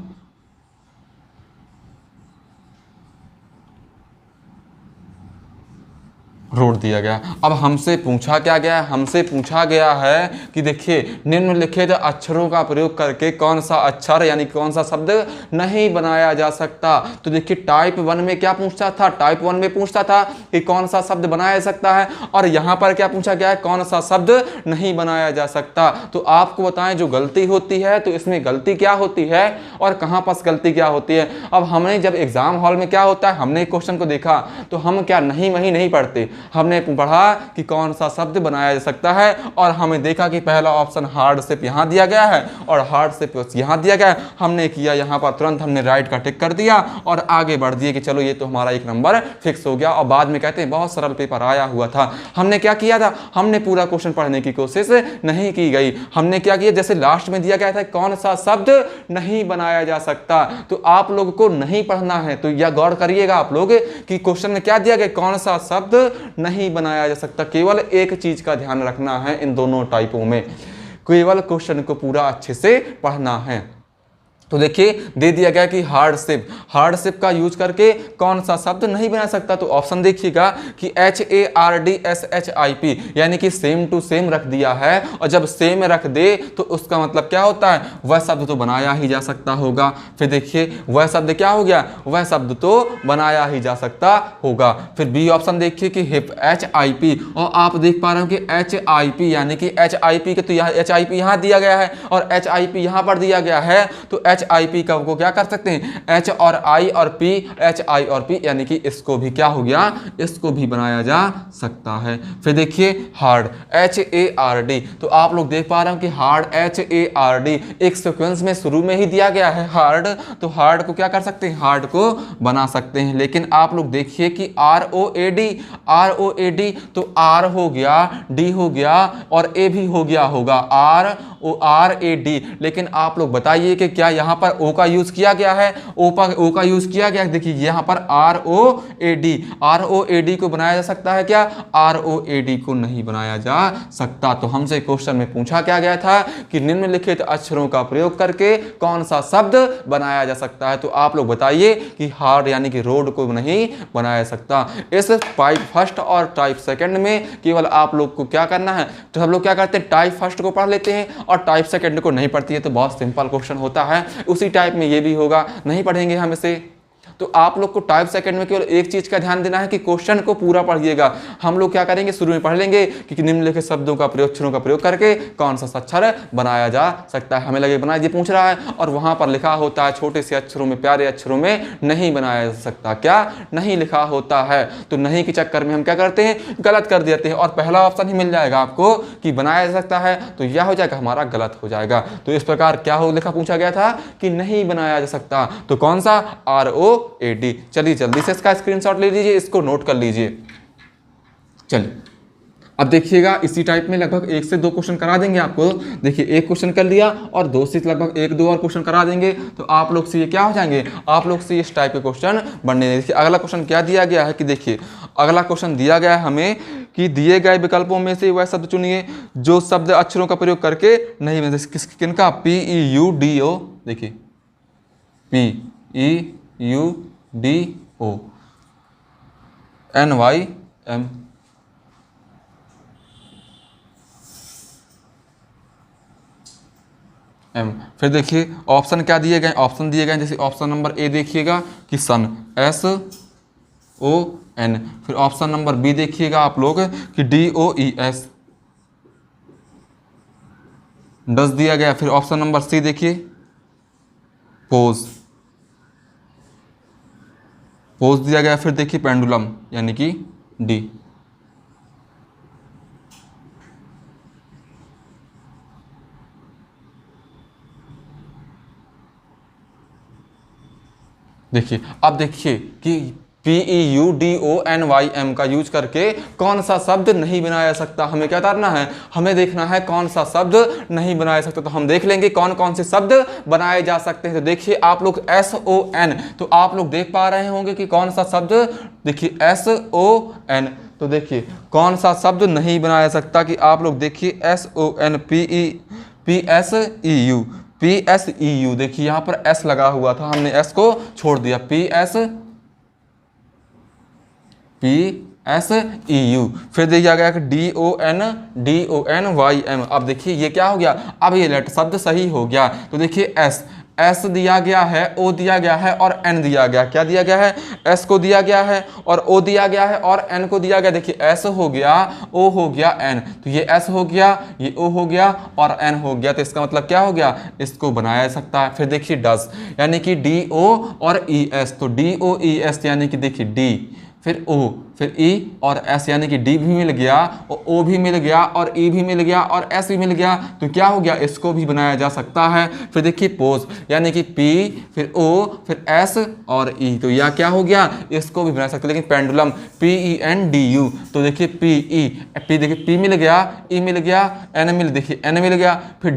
रोड दिया गया। अब हमसे पूछा क्या गया है, हमसे पूछा गया है कि देखिए निम्नलिखित अक्षरों का प्रयोग करके कौन सा अक्षर यानी कौन सा शब्द नहीं बनाया जा सकता। तो देखिए टाइप 1 में क्या पूछता था, टाइप 1 में पूछता था कि कौन सा शब्द बनाया जा सकता है, और यहाँ पर क्या पूछा गया है, कौन सा शब्द नहीं बनाया जा सकता। तो आपको बताएं जो गलती होती है तो इसमें गलती क्या होती है और कहाँ पर गलती क्या होती है। अब हमने जब एग्जाम हॉल में क्या होता है, हमने क्वेश्चन को देखा तो हम क्या नहीं वही नहीं पढ़ते, हमने पढ़ा कि कौन सा शब्द बनाया जा सकता है, और हमें देखा कि पहला ऑप्शन हार्डशिप यहाँ दिया गया है और हार्डशिप यहाँ दिया गया है। हमने किया यहाँ पर तुरंत हमने राइट का टिक कर दिया और आगे बढ़ दिए कि चलो ये तो हमारा एक नंबर फिक्स हो गया। और बाद में कहते हैं बहुत सरल पेपर आया हुआ था। हमने क्या किया था, हमने पूरा क्वेश्चन पढ़ने की कोशिश नहीं की गई। हमने क्या किया, जैसे लास्ट में दिया गया था कौन सा शब्द नहीं बनाया जा सकता, तो आप लोग को नहीं पढ़ना है। तो यह गौर करिएगा आप लोग कि क्वेश्चन में क्या दिया गया, कौन सा शब्द नहीं बनाया जा सकता। केवल एक चीज का ध्यान रखना है इन दोनों टाइपों में, केवल क्वेश्चन को पूरा अच्छे से पढ़ना है। तो देखिए दे दिया गया कि हार्डशिप का यूज करके कौन सा शब्द नहीं बना सकता। तो ऑप्शन देखिएगा कि HARDSHIP यानी कि सेम टू सेम रख दिया है, और जब सेम रख दे तो उसका मतलब क्या होता है, वह शब्द तो बनाया ही जा सकता होगा। फिर देखिए वह शब्द क्या हो गया, वह शब्द तो बनाया ही जा सकता होगा। फिर बी ऑप्शन देखिए कि हिप HIP, और आप देख पा रहे हो कि HIP यानी कि HIP के तो यहाँ HIP यहाँ दिया गया है और HIP यहाँ पर दिया गया है, तो HIP का को क्या कर सकते हैं, H और I और P, HI और P यानी कि इसको भी क्या हो गया, इसको भी बनाया जा सकता है। फिर देखिए हार्ड HARD, तो आप लोग देख पा रहे हो कि हार्ड HARD एक सीक्वेंस में शुरू में ही दिया गया है हार्ड, तो हार्ड को क्या कर सकते हैं, हार्ड को बना सकते हैं। लेकिन आप लोग देखिए कि ROAD तो R हो गया, D हो गया और A भी हो गया होगा, RAD। लेकिन आप लोग बताइए कि क्या यहाँ पर O का यूज किया गया है, O का यूज किया गया। देखिए यहाँ पर ROAD को बनाया जा सकता है क्या, ROAD को नहीं बनाया जा सकता। तो हमसे क्वेश्चन में पूछा क्या गया था कि निम्नलिखित अक्षरों का प्रयोग करके कौन सा शब्द बनाया जा सकता है। तो आप लोग बताइए कि हार्ड यानी कि रोड को नहीं बनाया जा सकता। इस टाइप फर्स्ट और टाइप सेकंड में केवल आप लोग को क्या करना है, तो हम लोग क्या करते हैं, टाइप फर्स्ट को पढ़ लेते हैं और टाइप सेकंड को नहीं पढ़ती है। तो बहुत सिंपल क्वेश्चन होता है, उसी टाइप में ये भी होगा, नहीं पढ़ेंगे हम इसे। तो आप लोग को टाइप सेकंड में केवल एक चीज का ध्यान देना है कि क्वेश्चन को पूरा पढ़िएगा। हम लोग क्या करेंगे, शुरू में पढ़ लेंगे कि निम्नलिखित शब्दों का प्रयोग, अक्षरों का प्रयोग करके कौन सा अक्षर बनाया जा सकता है। हमें लगे बनाया, ये पूछ रहा है और वहां पर लिखा होता है छोटे से अक्षरों में, प्यारे अक्षरों में नहीं बनाया जा सकता, क्या नहीं लिखा होता है। तो नहीं के चक्कर में हम क्या करते हैं, गलत कर देते हैं और पहला ऑप्शन ही मिल जाएगा आपको कि बनाया जा सकता है, तो यह हो जाएगा हमारा गलत हो जाएगा। तो इस प्रकार क्या हो लिखा, पूछा गया था कि नहीं बनाया जा सकता, तो कौन सा, ROAD। चलिए जल्दी से इसका स्क्रीनशॉट ले लीजिए, इसको नोट कर लीजिए। चलिए अब देखिएगा इसी टाइप में लगभग 1 से 2 क्वेश्चन करा देंगे आपको। देखिए एक क्वेश्चन कर लिया और 2 से लगभग 1-2 और क्वेश्चन करा देंगे, तो आप लोग से ये क्या हो जाएंगे, आप लोग से इस टाइप के क्वेश्चन बनने। देखिए अगला क्वेश्चन क्या दिया गया है कि देखिए अगला क्वेश्चन दिया गया है हमें कि दिए गए विकल्पों में से वह शब्द चुनिए जो शब्द अक्षरों का प्रयोग करके नहीं बने। किनका, PEUDO, देखिए PEUDO NYM, फिर देखिए ऑप्शन क्या दिए गए, ऑप्शन दिए गए जैसे ऑप्शन नंबर ए देखिएगा कि सन, SON। फिर ऑप्शन नंबर बी देखिएगा आप लोग कि DOES, डस दिया गया। फिर ऑप्शन नंबर सी देखिए पोज दिया गया। फिर देखिए पेंडुलम यानी कि डी। देखिए अब देखिए कि PEUDONYM का यूज करके कौन सा शब्द नहीं बनाया जा सकता। हमें क्या करना है, हमें देखना है कौन सा शब्द नहीं बनाया जा सकता। तो हम देख लेंगे कौन कौन से शब्द बनाए जा सकते हैं। तो देखिए आप लोग SON, तो आप लोग देख पा रहे होंगे कि कौन सा शब्द, देखिए SON, तो देखिए कौन सा शब्द नहीं बनाया जा सकता कि आप लोग देखिए SON, PSEU। देखिए यहाँ पर S लगा हुआ था, हमने S को छोड़ दिया, PSEU। फिर देखिए गया कि DONYM। अब देखिए ये क्या हो गया, अब ये लेटर शब्द सही हो गया। तो देखिए S दिया गया है, O दिया गया है और N दिया गया। क्या दिया गया है, S को दिया गया है और O दिया गया है और N को दिया गया। देखिए S हो गया, O हो गया, N, तो ये S हो गया, ये O हो गया और N हो गया। तो इसका मतलब क्या हो गया, इसको बनाया जा सकता है। फिर देखिए डस यानी कि DO और ES, तो DOES यानी कि देखिए D, फिर O, फिर E और S यानी कि D भी मिल गया और O भी मिल गया और E भी मिल गया और S भी मिल गया। तो क्या हो गया, इसको भी बनाया जा सकता है। फिर देखिए पोज यानी कि P, फिर O, फिर S और E, तो यह क्या हो गया, इसको भी बना सकते हैं। लेकिन पेंडुलम PENDU, तो देखिए P देखिए P मिल गया, E मिल गया, देखिए N मिल गया, फिर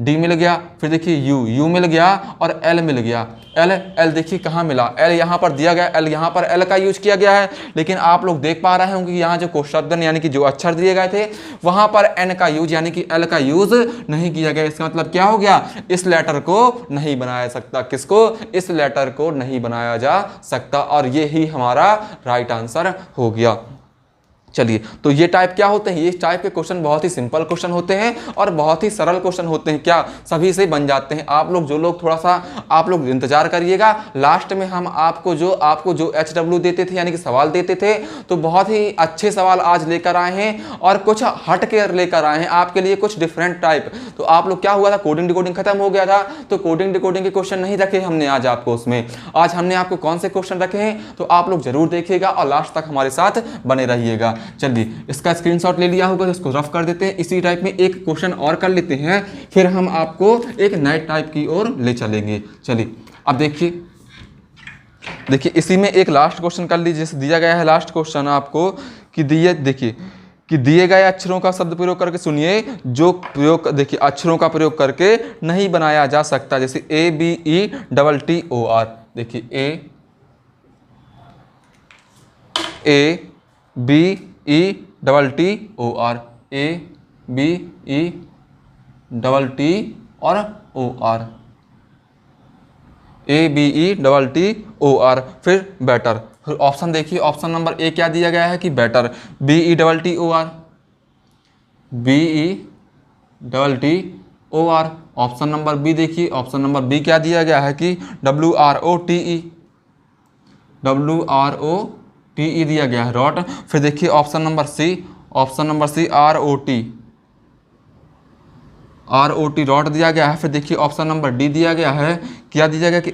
D मिल गया, फिर देखिए U मिल गया और L मिल गया। L देखिए कहाँ मिला, L यहाँ पर दिया गया, L यहाँ पर L का यूज किया गया है। लेकिन आप लोग देख पा रहे होंगे कि यहाँ जो शब्द यानी कि जो अक्षर दिए गए थे वहां पर एन का यूज यानी कि एल का यूज नहीं किया गया। इसका मतलब क्या हो गया, इस लेटर को नहीं बनाया सकता। किसको, इस लेटर को नहीं बनाया जा सकता, और ये ही हमारा राइट आंसर हो गया। चलिए, तो ये टाइप क्या होते हैं, ये टाइप के क्वेश्चन बहुत ही सिंपल क्वेश्चन होते हैं और बहुत ही सरल क्वेश्चन होते हैं। क्या सभी से बन जाते हैं। आप लोग जो लोग थोड़ा सा आप लोग इंतजार करिएगा, लास्ट में हम आपको जो HW देते थे यानी कि सवाल देते थे, तो बहुत ही अच्छे सवाल आज लेकर आए हैं और कुछ हट के लेकर आए हैं आपके लिए, कुछ डिफरेंट टाइप। तो आप लोग क्या हुआ था, कोडिंग डिकोडिंग खत्म हो गया था, तो कोडिंग डिकोडिंग के क्वेश्चन नहीं रखे हमने आज आपको उसमें। आज हमने आपको कौन से क्वेश्चन रखे हैं, तो आप लोग जरूर देखिएगा और लास्ट तक हमारे साथ बने रहिएगा। चलिए, इसका स्क्रीनशॉट ले लिया होगा तो इसको रफ कर देते हैं। इसी टाइप में एक क्वेश्चन और कर लेते हैं, फिर हम आपको एक नए टाइप की ओर ले चलेंगे। चलिए, अब देखिए इसी में एक लास्ट क्वेश्चन कर लीजिए। जैसे दिया गया है लास्ट क्वेश्चन आपको कि दिए गए अक्षरों का शब्द प्रयोग करके सुनिए, जो प्रयोग देखिए अक्षरों का प्रयोग करके नहीं बनाया जा सकता। जैसे ABETTOR, देखिए ABETTOR, ABETTOR, फिर बेटर। फिर ऑप्शन देखिए, ऑप्शन नंबर ए क्या दिया गया है कि better, BETTOR, BETTOR। Option number B देखिए, ऑप्शन नंबर बी क्या दिया गया है कि WROTE दिया गया है, रॉट। फिर देखिए option number C ROT rot दिया गया है। फिर देखिए ऑप्शन नंबर डी दिया गया है, क्या दिया गया कि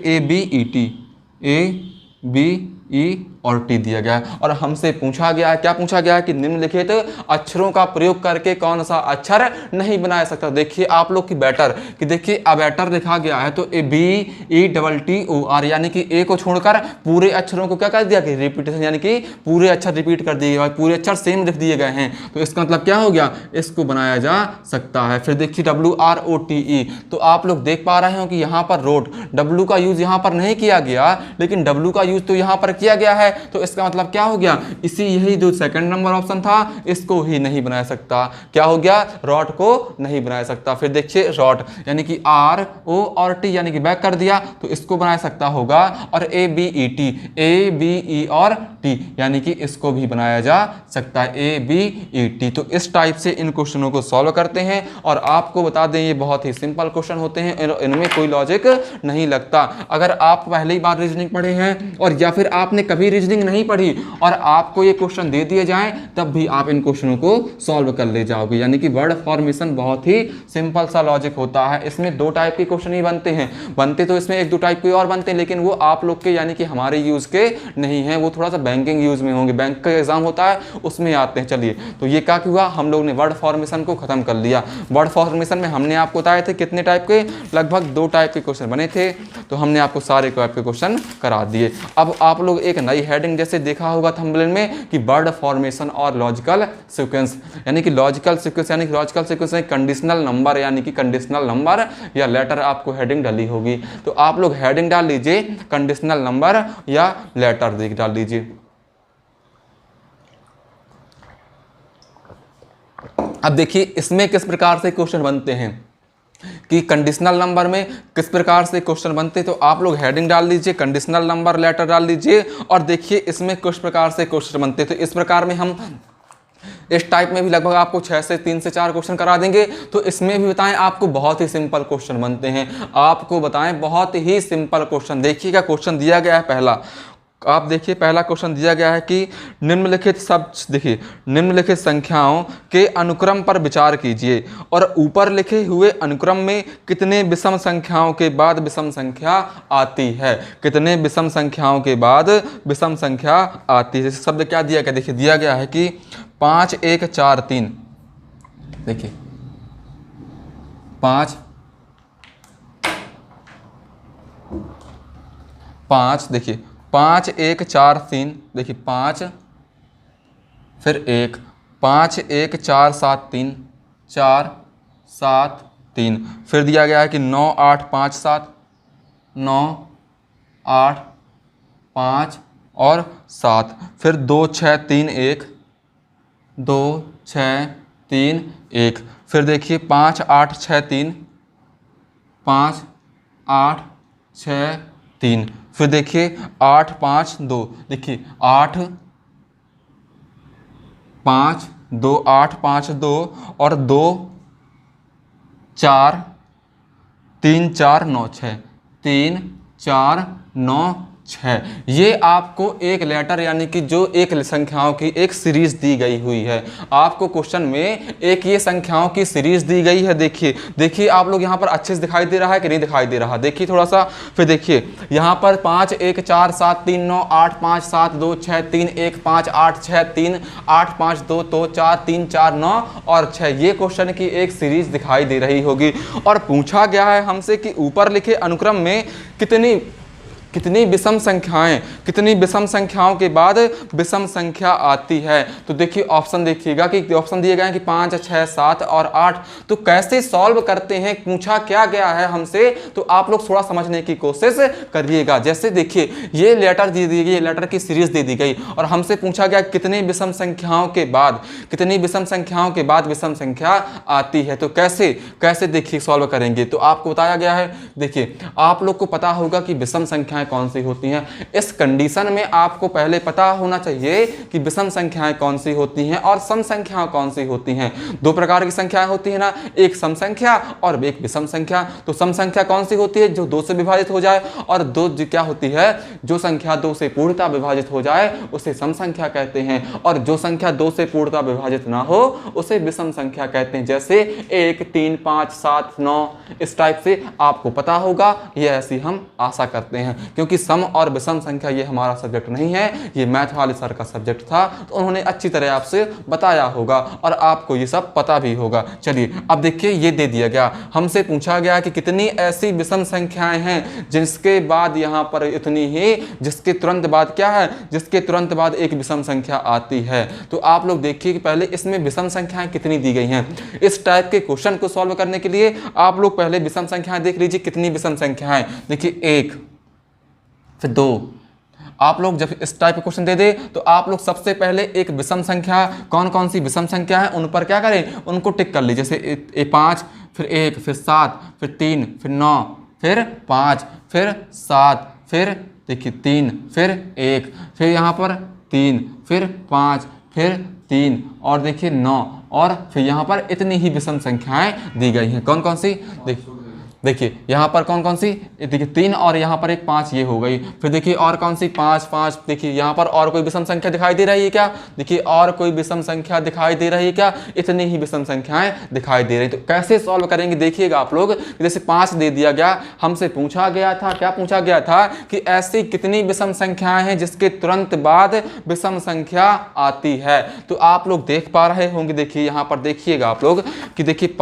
ABET और टी दिया गया है। और हमसे पूछा गया है, क्या पूछा गया है कि निम्नलिखित अक्षरों का प्रयोग करके कौन सा अक्षर नहीं बनाया सकता। देखिए आप लोग की बेटर कि देखिए अबेटर लिखा गया है, तो BETTOR यानी कि ए को छोड़कर पूरे अक्षरों को क्या कर दिया कि रिपीटेशन, यानी कि पूरे अक्षर रिपीट कर दिए गए, पूरे अक्षर सेम लिख दिए गए हैं। तो इसका मतलब क्या हो गया, इसको बनाया जा सकता है। फिर देखिए WROTE, तो आप लोग देख पा रहे हो कि यहाँ पर रोट, W का यूज यहाँ पर नहीं किया गया, लेकिन W का यूज तो यहाँ पर किया गया है। तो इसका मतलब क्या हो गया, यही जो सेकंड नंबर ऑप्शन था इसको ही नहीं बनाया सकता। क्या हो गया, रॉट को नहीं बनाया सकता। फिर देखिए रॉट यानी कि ROT यानी कि बैक कर दिया, तो इसको बनाया सकता होगा। और ABE और T यानी कि इसको भी बनाया जा सकता है, ABET। तो इस टाइप से इन क्वेश्चनों को सॉल्व करते हैं। और आपको बता दें ये बहुत ही सिंपल क्वेश्चन होते हैं, इनमें कोई लॉजिक नहीं लगता। अगर आप पहली बार रीजनिंग पढ़े हैं और या फिर आपने कभी रीजनिंग नहीं पढ़ी और आपको ये क्वेश्चन दे दिए जाएं, तब भी आप इन क्वेश्चनों को सॉल्व कर ले जाओगे। यानी कि वर्ड फॉर्मेशन बहुत ही सिंपल सा लॉजिक होता है। इसमें दो टाइप के क्वेश्चन ही बनते हैं, बनते तो इसमें एक दो टाइप के और बनते हैं, लेकिन वो आप लोग के यानी कि हमारे यूज के नहीं है, वो थोड़ा सा बैंकिंग यूज में होंगे, बैंक का एग्जाम होता है उसमें आते हैं। चलिए, तो ये क्या हुआ, हम लोग ने वर्ड फॉर्मेशन को खत्म कर लिया। वर्ड फॉर्मेशन में हमने आपको बताए थे कितने टाइप के, लगभग 2 टाइप के क्वेश्चन बने थे, तो हमने आपको सारे टाइप के क्वेश्चन करा दिए। अब आप लोग एक नई हेडिंग जैसे देखा होगा थंबनेल में कि वर्ड फॉर्मेशन और लॉजिकल सीक्वेंस, यानी कि लॉजिकल सीक्वेंस यानी कि लॉजिकल सीक्वेंस में कंडीशनल नंबर यानी कि कंडीशनल नंबर या लेटर आपको हेडिंग डाली होगी। तो आप लोग हेडिंग डाल लीजिए कंडीशनल नंबर या लेटर डाल लीजिए। अब देखिए इसमें किस प्रकार से क्वेश्चन बनते हैं कि कंडीशनल नंबर में किस प्रकार से क्वेश्चन बनते हैं। तो आप लोग हेडिंग डाल लीजिए, कंडीशनल नंबर लेटर डाल लीजिए, और देखिए इसमें किस प्रकार से क्वेश्चन बनते हैं। तो इस प्रकार में हम इस टाइप में भी लगभग आपको 3 से 4 क्वेश्चन करा देंगे। तो इसमें भी बताएं आपको बहुत ही सिंपल क्वेश्चन बनते हैं, आपको बताएं बहुत ही सिंपल क्वेश्चन। देखिएगा क्वेश्चन दिया गया है पहला, आप देखिए पहला क्वेश्चन दिया गया है कि निम्नलिखित निम्नलिखित संख्याओं के अनुक्रम पर विचार कीजिए और ऊपर लिखे हुए अनुक्रम में कितने विषम संख्याओं के बाद विषम संख्या आती है, कितने विषम संख्याओं के बाद विषम संख्या आती है। जैसे शब्द क्या दिया गया, देखिए दिया गया है कि 5 1 4 3, देखिए 5 देखिए 5 1 4 3, देखिए 5 फिर 1, 5 1 4 7 3, 4 7 3। फिर दिया गया है कि 9 8 5 7, 9 8 5 और 7, फिर 2 6 3 1, 2 6 3 1, फिर देखिए 5 8 6 3, 5 8 6 3, फिर देखिए 8 5 2, देखिए 8 5 2, 8 5 2 और 2 4 3 4 9 6, 3 4 9 6, ये आपको एक लेटर यानी कि जो एक संख्याओं की एक सीरीज दी गई हुई है। आपको क्वेश्चन में एक ये संख्याओं की सीरीज दी गई है। देखिए आप लोग यहाँ पर अच्छे से दिखाई दे रहा है कि नहीं दिखाई दे रहा, देखिए थोड़ा सा। फिर देखिए यहाँ पर 5 1 4 7 3 9 8 5 7 2 6 3 1 5 8 6 3 8 5 2 2 4 3 4 9 और 6, ये क्वेश्चन की एक सीरीज दिखाई दे रही होगी। और पूछा गया है हमसे कि ऊपर लिखे अनुक्रम में कितनी विषम संख्याएं, कितनी विषम संख्याओं के बाद विषम संख्या आती है। तो देखिए ऑप्शन देखिएगा कि ऑप्शन दिए गए हैं कि 5 6 7 और 8। तो कैसे सॉल्व करते हैं, पूछा क्या गया है हमसे, तो आप लोग थोड़ा समझने की कोशिश करिएगा। जैसे देखिए ये लेटर दी गई, लेटर की सीरीज दे दी गई और हमसे पूछा गया कितनी विषम संख्याओं के बाद, कितनी विषम संख्याओं के बाद विषम संख्या आती है। तो कैसे देखिए सॉल्व करेंगे। तो आपको बताया गया है, देखिए आप लोग को पता होगा कि विषम संख्या कौन सी होती हैं। इस कंडीशन में आपको पहले पता होना चाहिए कि विषम संख्याएं कौन सी होती हैं और सम संख्याएं कौन सी होती हैं। दो प्रकार की संख्याएं होती हैं ना, एक सम संख्या और एक विषम संख्या। तो सम संख्या कौन सी होती है, जो 2 से विभाजित हो जाए, और दो क्या होती है, जो संख्या 2 से पूर्णतः विभाजित हो जाए उसे सम संख्या कहते हैं, और जो संख्या 2 से पूर्णतः विभाजित ना हो उसे विषम संख्या कहते हैं। जैसे 1 3 5 7 9, इस टाइप से आपको पता होगा। ये ऐसी हम आशा करते हैं, क्योंकि सम और विषम संख्या ये हमारा सब्जेक्ट नहीं है, ये मैथ वाले सर का सब्जेक्ट था, तो उन्होंने अच्छी तरह आपसे बताया होगा और आपको ये सब पता भी होगा। चलिए अब देखिए ये दे दिया गया, हमसे पूछा गया कि कितनी ऐसी विषम संख्याएं हैं जिसके बाद यहाँ पर इतनी ही, जिसके तुरंत बाद क्या है, जिसके तुरंत बाद एक विषम संख्या आती है। तो आप लोग देखिए कि पहले इसमें विषम संख्याएं कितनी दी गई हैं। इस टाइप के क्वेश्चन को सॉल्व करने के लिए आप लोग पहले विषम संख्याएं देख लीजिए, कितनी विषम संख्याएं। देखिए 1 फिर 2। आप लोग जब इस टाइप के क्वेश्चन दे दे तो आप लोग सबसे पहले एक विषम संख्या, कौन कौन सी विषम संख्या है उन पर क्या करें, उनको टिक कर लीजिए। जैसे 5 फिर 1 फिर 7 फिर 3 फिर 9 फिर 5 फिर 7 फिर देखिए 3 फिर 1 फिर यहाँ पर 3 फिर 5 फिर 3 और देखिए 9 और फिर यहाँ पर इतनी ही विषम संख्याएं दी गई हैं। कौन कौन सी, देखिए यहाँ पर कौन कौन सी, देखिए 3 और यहाँ पर एक 5, ये हो गई। फिर देखिए और कौन सी 5 5, देखिए यहाँ पर और कोई विषम संख्या दिखाई दे रही है क्या, देखिए और कोई विषम संख्या दिखाई दे रही है क्या, इतनी ही विषम संख्याएं दिखाई दे रही। तो कैसे सॉल्व करेंगे देखिएगा आप लोग। जैसे 5 दे दिया गया, हमसे पूछा गया था, क्या पूछा गया था कि ऐसी कितनी विषम संख्याएं हैं जिसके तुरंत बाद विषम संख्या आती है। तो आप लोग देख पा रहे होंगे, देखिए यहाँ पर देखिएगा आप लोग कि देखिए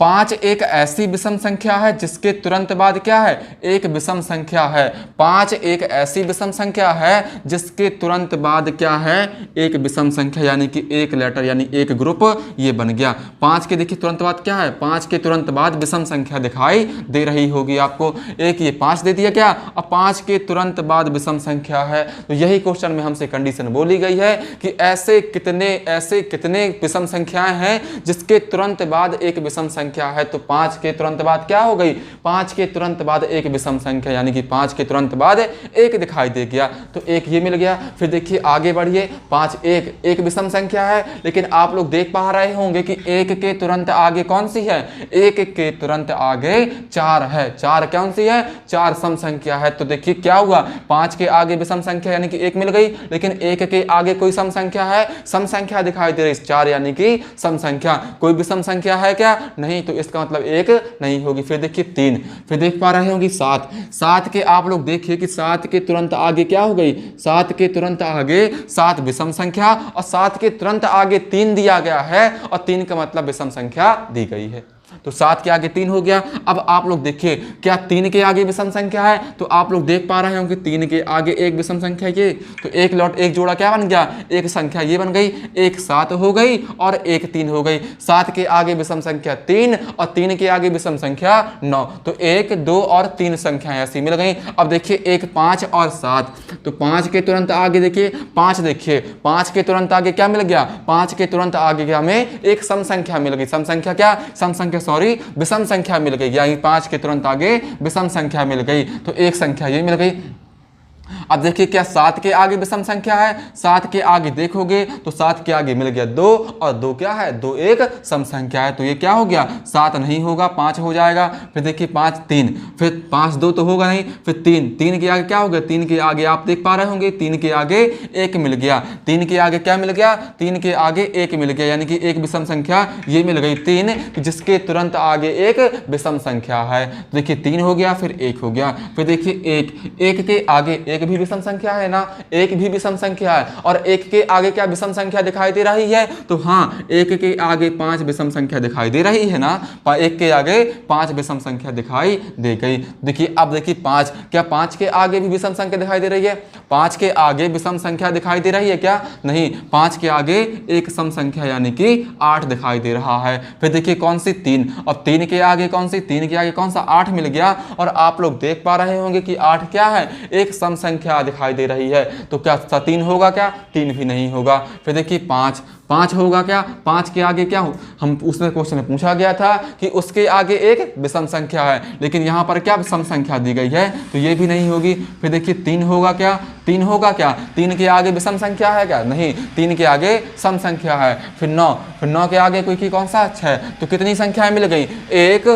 5 एक ऐसी विषम संख्या है जिसके तुरंत बाद क्या है, एक विषम संख्या है। 5 एक ऐसी विषम संख्या है जिसके तुरंत बाद क्या है, एक विषम संख्या, यानी कि एक लेटर यानी एक ग्रुप ये बन गया। 5 के देखिए तुरंत बाद क्या है, 5 के तुरंत बाद विषम संख्या दिखाई दे रही होगी आपको। एक ये 5 दे दिया क्या, अब 5 के तुरंत बाद विषम संख्या है। तो यही क्वेश्चन में हमसे कंडीशन बोली गई है कि ऐसे कितने विषम संख्याएं हैं जिसके तुरंत बाद एक विषम संख्या है। तो 5 के तुरंत बाद क्या हो गई, 5 के तुरंत बाद एक विषम संख्या, यानी कि 5 के तुरंत बाद एक दिखाई दे गया। तो एक ये मिल गया। फिर देखिए आगे बढ़िए, 5 एक विषम संख्या है, लेकिन आप लोग देख पा रहे होंगे कि 1 के तुरंत आगे कौन सी है, 1 के तुरंत आगे 4 है। 4 कौन सी है, 4 सम संख्या है। तो देखिए क्या हुआ, 5 के आगे विषम संख्या यानी कि 1 मिल गई, लेकिन 1 के आगे कोई सम संख्या है, सम संख्या दिखाई दे रही, 4 यानी कि सम संख्या। कोई विषम संख्या है क्या, नहीं, तो इसका मतलब 1 नहीं होगी। फिर देखिए 3, फिर देख पा रहे होंगे 7 के आप लोग देखिए कि 7 के तुरंत आगे क्या हो गई, 7 के तुरंत आगे 7 विषम संख्या, और 7 के तुरंत आगे 3 दिया गया है, और 3 का मतलब विषम संख्या दी गई है। तो 7 के आगे 3 हो गया। अब आप लोग देखिए क्या 3 के आगे विषम संख्या है, तो आप लोग देख पा रहे हो कि 3 के आगे एक विषम संख्या ये, तो एक लौट एक जोड़ा क्या बन गया, एक संख्या ये बन गई, एक 7 हो गई और एक 3 हो गई। 7 के आगे विषम संख्या 3 और 3 के आगे विषम संख्या 9, तो 1 2 और 3 संख्याएं ऐसी मिल गई। अब देखिए एक 5 और 7, तो 5 के तुरंत आगे देखिए 5, देखिए 5 के तुरंत आगे क्या मिल गया, 5 के तुरंत आगे क्या हमें एक सम संख्या मिल गई, सम संख्या क्या, सम संख्या सॉरी विषम संख्या मिल गई, यानी 5 के तुरंत आगे विषम संख्या मिल गई, तो एक संख्या ये मिल गई। अब देखिए क्या 7 के आगे विषम संख्या है, 7 के आगे देखोगे तो 7 के आगे मिल गया 2 और 2 क्या है, 2 एक सम संख्या है, तो ये क्या हो गया, 7 नहीं होगा 5 हो जाएगा। फिर देखिए 5 3, फिर 5 2 तो होगा नहीं, फिर 3 के आगे क्या हो गया, 3 के आगे आप देख पा रहे होंगे 3 के आगे 1 मिल गया, 3 के आगे क्या मिल गया, 3 के आगे 1 मिल गया, यानी कि एक विषम संख्या ये मिल गई 3, जिसके तुरंत आगे एक विषम संख्या है। तो देखिए 3 हो गया, फिर 1 हो गया, फिर देखिए 1 के आगे एक भी विषम संख्या है ना, एक भी विषम संख्या है, और एक के आगे क्या विषम संख्या दिखाई दे रही है, तो हाँ 1 के आगे 5 विषम संख्या दिखाई दे रही है ना, 1 के आगे 5 विषम संख्या दिखाई दे गई। देखिए अब देखिए 5, क्या 5 के आगे भी विषम संख्या दिखाई दे रही है, 5 के आगे विषम संख्या दिखाई दे रही है क्या, नहीं, 5 के आगे एक सम संख्या यानी कि 8 दिखाई दे रहा है। फिर देखिए कौन सी 3, अब 3 के आगे कौन सी, 3 के आगे कौन सा 8 मिल गया, और आप लोग देख पा रहे होंगे कि 8 क्या है, एक सम संख्या दिखाई दे रही है, तो क्या 3 होगा क्या, 3 भी नहीं होगा। फिर देखिए 5 होगा क्या, 5 के आगे क्या हो, हम उसमें क्वेश्चन में पूछा गया था कि उसके आगे एक विषम संख्या है, लेकिन यहाँ पर क्या सम संख्या दी गई है, तो ये भी नहीं होगी। फिर देखिए 3 होगा क्या, 3 होगा क्या, 3 के आगे विषम संख्या है क्या, नहीं, 3 के आगे सम संख्या है। फिर 9 के आगे कोई कौन सा 6, तो कितनी संख्याएं मिल गई, 1,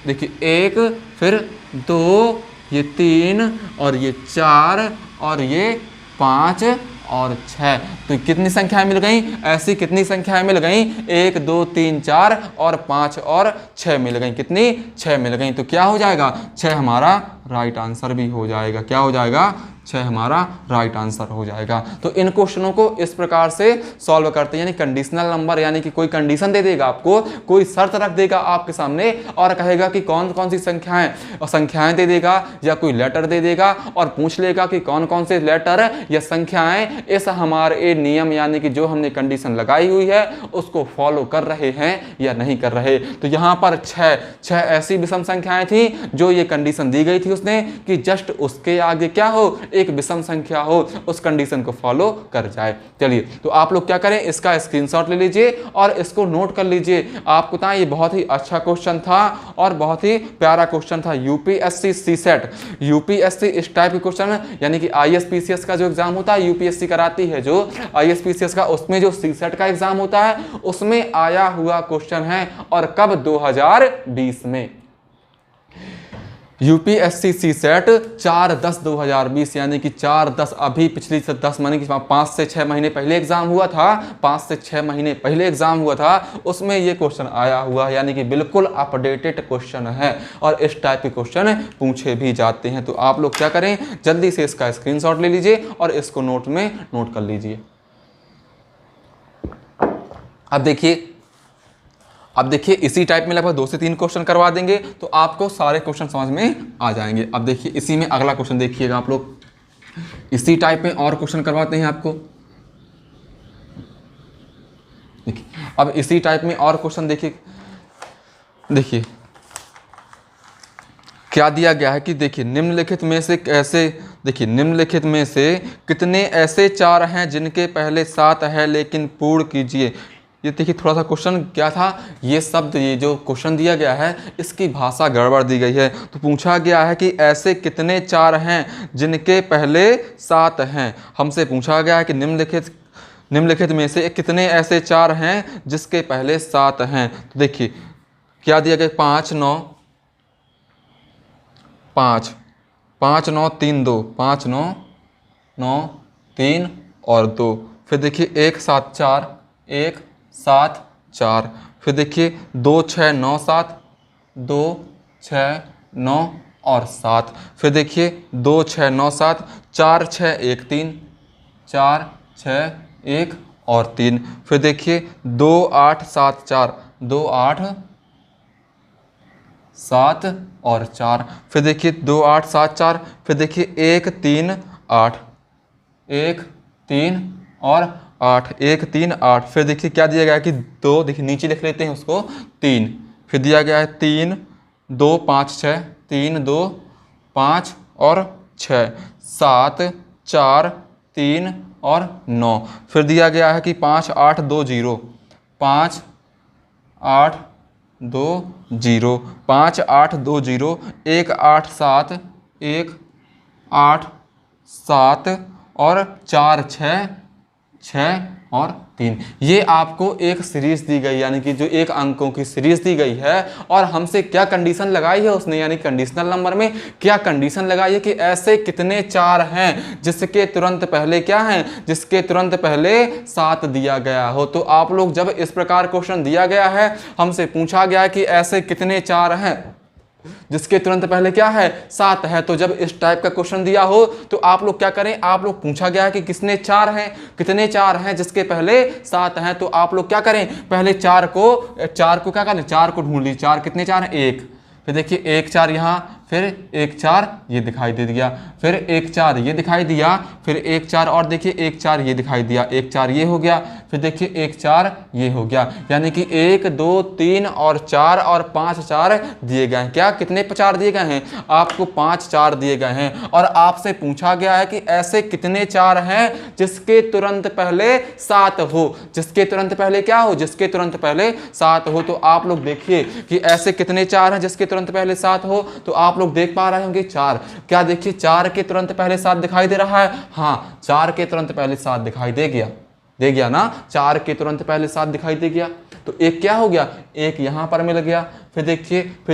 देखिए 1, फिर 2, ये 3 और ये 4 और ये 5 और 6, तो कितनी संख्याएं मिल गई, ऐसी कितनी संख्याएं मिल गई, 1 2 3 4 और 5 और 6 मिल गई, कितनी 6 मिल गई, तो क्या हो जाएगा 6 हमारा राइट आंसर भी हो जाएगा, क्या हो जाएगा 6 हमारा राइट आंसर हो जाएगा। तो इन क्वेश्चनों को इस प्रकार से सॉल्व करते हैं, यानी कंडीशनल नंबर, यानी कि कोई कंडीशन दे देगा आपको, कोई शर्त रख देगा आपके सामने और कहेगा कि कौन कौन सी संख्याएं दे देगा या कोई लेटर दे देगा और पूछ लेगा कि कौन कौन से लेटर या संख्याएं इस हमारे नियम यानी कि जो हमने कंडीशन लगाई हुई है उसको फॉलो कर रहे हैं या नहीं कर रहे। तो यहाँ पर 6 ऐसी विषम संख्याएं थी जो ये कंडीशन दी गई थी उसने कि जस्ट उसके आगे क्या हो, एक विषम संख्या हो, उस कंडीशन को फॉलो कर जाए। चलिए तो आप लोग क्या करें, इसका स्क्रीनशॉट ले लीजिए और इसको नोट कर लीजिए। आपको पता है ये बहुत ही अच्छा क्वेश्चन था और बहुत ही प्यारा क्वेश्चन था। यूपीएससी सीसेट, यूपीएससी इस टाइप के क्वेश्चन यानी कि आईएसपीसीएस का जो एग्जाम होता है, यूपीएससी कराती है जो आईएसपीसीएस का, उसमें जो सीसेट का एग्जाम होता है उसमें आया हुआ क्वेश्चन है। और कब, 2020 में। यूपीएससी सीसेट 4/10/2020 यानी कि 4/10 अभी पिछली से 10 महीने की 5 से 6 महीने पहले एग्जाम हुआ था, 5 से 6 महीने पहले एग्जाम हुआ था, उसमें ये क्वेश्चन आया हुआ है, यानी कि बिल्कुल अपडेटेड क्वेश्चन है और इस टाइप के क्वेश्चन पूछे भी जाते हैं। तो आप लोग क्या करें, जल्दी से इसका स्क्रीनशॉट ले लीजिए और इसको नोट में नोट कर लीजिए। अब देखिए इसी टाइप में लगभग 2 से 3 क्वेश्चन करवा देंगे तो आपको सारे क्वेश्चन समझ में आ जाएंगे। अब देखिए इसी में अगला क्वेश्चन देखिएगा आप लोग, इसी टाइप में और क्वेश्चन करवाते हैं आपको। देखिए अब इसी टाइप में और क्वेश्चन देखिए क्या दिया गया है कि देखिए निम्नलिखित में से कितने ऐसे 4 हैं जिनके पहले 7 है लेकिन पूर्ण कीजिए। ये देखिए थोड़ा सा क्वेश्चन क्या था, ये शब्द, ये जो क्वेश्चन दिया गया है इसकी भाषा गड़बड़ दी गई है। तो पूछा गया है कि ऐसे कितने 4 हैं जिनके पहले 7 हैं। हमसे पूछा गया है कि निम्नलिखित में से कितने ऐसे 4 हैं जिसके पहले 7 हैं। तो देखिए क्या दिया गया, 5 9 5 5 9 3 2, 5 9 9 3 और 2। फिर देखिए 1 7 4 1 7 4। फिर देखिए 2 6 9 7 2 6 9 और 7। फिर देखिए 2 6 9 7 4 6 1 3 4 6 1 और 3। फिर देखिए 2 8 7 4 2 8 7 और 4। फिर देखिए 2 8 7 4। फिर देखिए 1 3 8, 1 3 और 8, 1 3 8। फिर देखिए क्या दिया गया है कि 2, देखिए नीचे लिख लेते हैं उसको, 3। फिर दिया गया है 3 2 5 6, 3 2 5 और 6, 7 4 3 और 9। फिर दिया गया है कि 5 8 2 0, 5 8 2 0, 5 8 2 0, 1 8 7, 1 8 7 और 4 6, 6 और 3। ये आपको एक सीरीज दी गई, यानी कि जो एक अंकों की सीरीज दी गई है, और हमसे क्या कंडीशन लगाई है उसने, यानी कंडीशनल नंबर में क्या कंडीशन लगाई है कि ऐसे कितने 4 हैं जिसके तुरंत पहले क्या है, जिसके तुरंत पहले 7 दिया गया हो। तो आप लोग जब इस प्रकार क्वेश्चन दिया गया है, हमसे पूछा गया है कि ऐसे कितने 4 हैं जिसके तुरंत पहले क्या है, 7 है, तो जब इस टाइप का क्वेश्चन दिया हो तो आप लोग क्या करें, आप लोग पूछा गया है कि कितने 4 हैं, कितने 4 हैं जिसके पहले 7 हैं, तो आप लोग क्या करें, पहले 4 को क्या करें, 4 को ढूंढ लीजिए। 4 कितने 4 हैं, 1। फिर देखिए 1 4 यहाँ, फिर 1 4 ये दिखाई दे दिया, फिर 1 4 ये दिखाई दिया, फिर 1 4 और देखिए 1 4 ये दिखाई दिया, 1 4 ये हो गया, फिर देखिए 1 4 ये हो गया, यानी कि 1 2 3 और 4 और 5 4 दिए गए हैं। क्या कितने 4 दिए गए हैं, आपको 5 4 दिए गए हैं। और आपसे पूछा गया है कि ऐसे कितने 4 हैं जिसके तुरंत पहले 7 हो, जिसके तुरंत पहले क्या हो, जिसके तुरंत पहले 7 हो। तो आप लोग देखिए कि ऐसे कितने 4 हैं जिसके तुरंत पहले 7 हो, तो आप लोग देख पा रहे होंगे 4। क्या देखिए 4 के तुरंत पहले 7 दिखाई दे रहा है, हाँ 4 के तुरंत पहले 7 दिखाई दे गया ना, 4 के तुरंत पहले 7 दिखाई दे गया। तो एक क्या हो गया, एक यहां पर मिल गया, फिर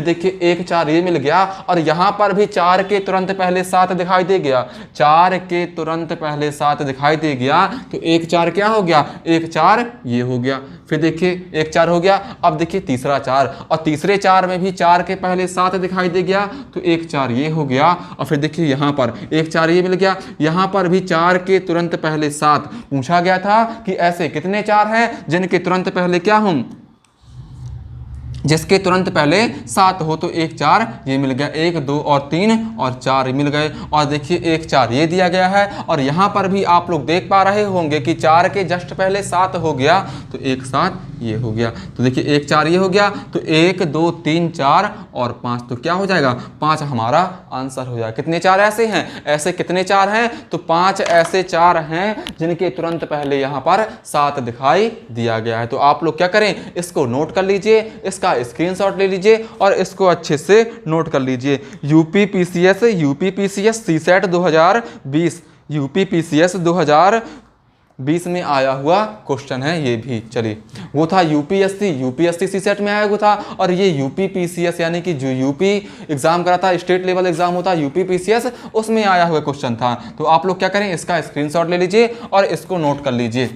देखिए 1 4 ये मिल गया, और यहां पर भी 4 के तुरंत पहले 7 दिखाई दे गया, 4 के तुरंत पहले 7 दिखाई दे गया, तो 1 4 क्या हो गया, 1 4 ये हो गया। फिर देखिए 1 4 हो गया, अब देखिए तीसरा 4, और तीसरे 4 में भी 4 के पहले 7 दिखाई दे गया, तो 1 4 ये हो गया। और फिर देखिए यहाँ पर 1 4 ये मिल गया, यहाँ पर भी 4 के तुरंत पहले 7। पूछा गया था कि ऐसे कितने 4 हैं जिनके तुरंत पहले क्या हों, जिसके तुरंत पहले 7 हो, तो 1 4 ये मिल गया, 1 2 और 3 और 4 मिल गए। और देखिए 1 4 ये दिया गया है, और यहाँ पर भी आप लोग देख पा रहे होंगे कि 4 के जस्ट पहले 7 हो गया, तो 1 7 ये हो गया। तो देखिए 1 4 ये हो गया, तो 1 2 3 4 और 5, तो क्या हो जाएगा, 5 हमारा आंसर हो जाएगा। कितने 4 ऐसे हैं, ऐसे कितने 4 हैं, तो 5 ऐसे 4 हैं जिनके तुरंत पहले यहाँ पर 7 दिखाई दिया गया है। तो आप लोग क्या करें, इसको नोट कर लीजिए, इसका स्क्रीनशॉट ले लीजिए और इसको अच्छे से नोट कर लीजिए। यूपीपीसीएस सीसेट 2020, यूपीपीसीएस 2020 में आया हुआ क्वेश्चन है ये भी। चलिए, वो था यूपीएससी सीसेट में आया हुआ था, और ये यूपीपीसीएस यानी कि जो यूपी एग्जाम करा था, स्टेट लेवल एग्जाम होता है यूपीपीसीएस, उसमें आया हुआ क्वेश्चन था। तो आप लोग क्या करें, इसका स्क्रीनशॉट ले लीजिए और इसको नोट कर लीजिए।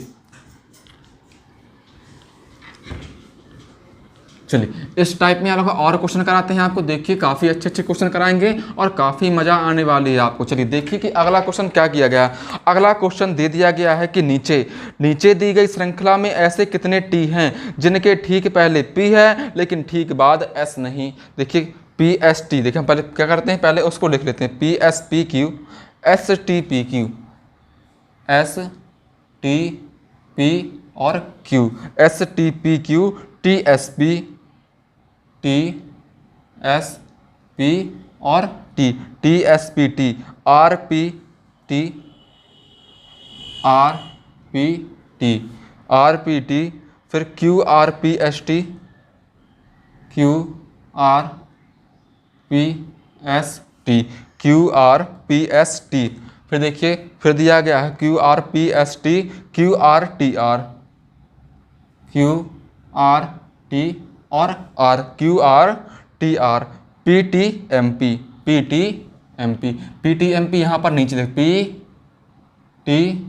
चलिए, इस टाइप में आप लोग और क्वेश्चन कराते हैं आपको। देखिए काफ़ी अच्छे अच्छे क्वेश्चन कराएंगे और काफ़ी मज़ा आने वाली है आपको। चलिए देखिए कि अगला क्वेश्चन क्या किया गया। अगला क्वेश्चन दे दिया गया है कि नीचे दी गई श्रृंखला में ऐसे कितने टी हैं जिनके ठीक पहले पी है लेकिन ठीक बाद एस नहीं। देखिए पी एस टी, देखिए हम पहले क्या करते हैं, पहले उसको लिख लेते हैं, P S P Q, S T P Q, S T P और Q, S T P Q, T S P, T S P और T, T S P T, R P T, R P T, R P T, फिर Q R P S T, Q R P S T, Q R P S T. फिर देखिए फिर दिया गया है Q R P S T, Q R T R, Q R T और R, Q R T R, P T M P, P T M P, P T M P यहाँ पर नीचे देख, पी टी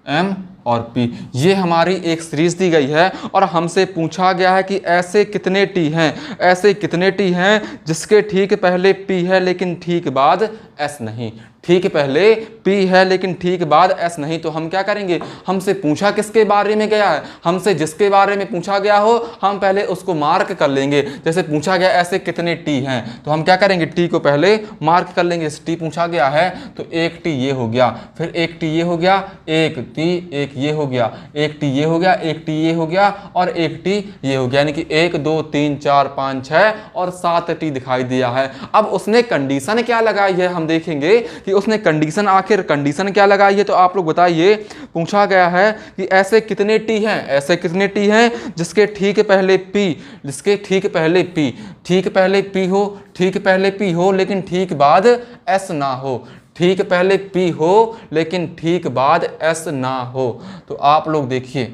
एम और P. ये हमारी एक series दी गई है और हमसे पूछा गया है कि ऐसे कितने टी हैं, ऐसे कितने टी हैं जिसके ठीक पहले पी है लेकिन ठीक बाद एस नहीं। ठीक पहले P है लेकिन ठीक बाद S नहीं, तो हम क्या करेंगे, हमसे पूछा किसके बारे में गया है, हमसे जिसके बारे में पूछा गया हो हम पहले उसको मार्क कर लेंगे। जैसे पूछा गया ऐसे कितने T हैं, तो हम क्या करेंगे, T को पहले मार्क कर लेंगे। T पूछा गया है तो एक T ये हो गया, फिर एक T ये हो गया, एक T एक ये हो गया, एक T ये हो गया, एक T ये हो गया और एक T ये हो गया, यानी कि 1 2 3 4 5 6 और 7 T दिखाई दिया है। अब उसने कंडीशन क्या लगाई है, हम देखेंगे कि उसने कंडीशन, आखिर कंडीशन क्या लगाई है। तो आप लोग बताइए, पूछा गया है कि ऐसे कितने T हैं, ऐसे कितने T हैं जिसके ठीक पहले P, जिसके ठीक पहले P, ठीक पहले P हो, ठीक पहले P हो लेकिन ठीक बाद S ना हो, ठीक पहले P हो लेकिन ठीक बाद S ना हो। तो आप लोग देखिए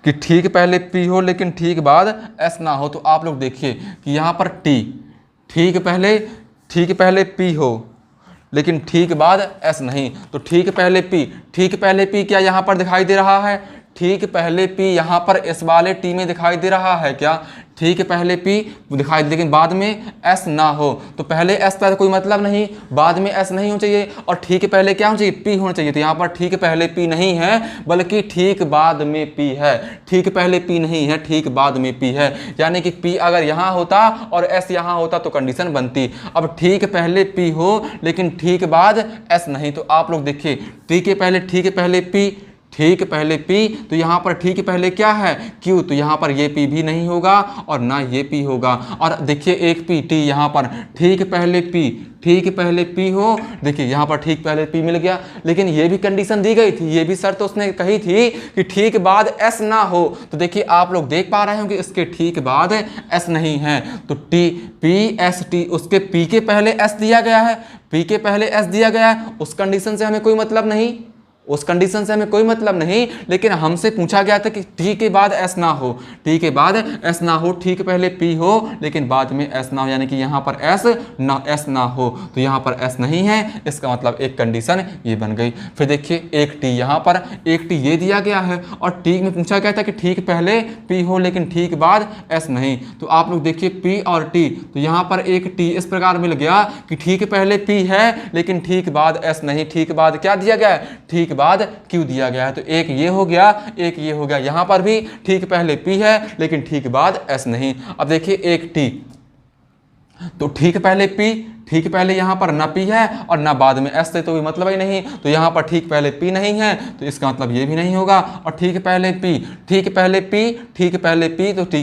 कि ठीक पहले P हो लेकिन ठीक बाद S ना हो, तो आप लोग देखिए कि यहाँ पर T ठीक पहले P हो लेकिन ठीक बाद S नहीं, तो ठीक पहले P क्या यहाँ पर दिखाई दे रहा है, ठीक पहले P यहाँ पर इस वाले T में दिखाई दे रहा है क्या, ठीक पहले P दिखाई, लेकिन बाद में S ना हो, तो पहले S का कोई मतलब नहीं, बाद में S नहीं होना चाहिए, और ठीक पहले क्या होना चाहिए, P होना चाहिए। तो यहाँ पर ठीक पहले P नहीं है बल्कि ठीक बाद में P है, ठीक पहले P नहीं है, ठीक बाद में P है, यानी कि P अगर यहाँ होता और S यहाँ होता तो कंडीशन बनती। अब ठीक पहले P हो लेकिन ठीक बाद S नहीं, तो आप लोग देखिए ठीक पहले P, ठीक पहले P, तो यहाँ पर ठीक पहले क्या है Q, तो यहाँ पर ये P भी नहीं होगा और ना ये P होगा। और देखिए एक P T यहाँ पर ठीक पहले P हो, देखिए यहाँ पर ठीक पहले P मिल गया, लेकिन ये भी कंडीशन दी गई थी, ये भी शर्त उसने कही थी कि ठीक बाद S ना हो। तो देखिए आप लोग देख पा रहे हो कि इसके ठीक बाद S नहीं है, तो P उसके P के पहले S दिया गया है, P के पहले S दिया गया है, उस कंडीशन से हमें कोई मतलब नहीं, लेकिन हमसे पूछा गया था कि T के बाद S ना हो, T के बाद S ना हो, ठीक पहले P हो लेकिन बाद में S ना हो, यानी कि यहाँ पर S ना हो, तो यहाँ पर S नहीं है, इसका मतलब एक कंडीशन ये बन गई। फिर देखिए एक T यहाँ पर, एक T ये दिया गया है और T में पूछा गया था कि ठीक पहले P हो लेकिन ठीक बाद S नहीं, तो आप लोग देखिए P और T, तो यहाँ पर एक T इस प्रकार मिल गया कि ठीक पहले P है लेकिन ठीक बाद S नहीं, ठीक बाद क्या दिया गया है, ठीक बाद Q दिया गया है, तो एक ये हो गया, एक ये हो गया। यहाँ पर भी ठीक पहले P है लेकिन ठीक बाद S नहीं। अब देखिए एक T, तो ठीक पहले P, ठीक पहले यहाँ पर ना P है और ना बाद में S से तो कोई मतलब ही नहीं, तो यहाँ पर ठीक पहले P नहीं है तो इसका मतलब ये भी नहीं होगा, और ठीक पहले P, तो ठीक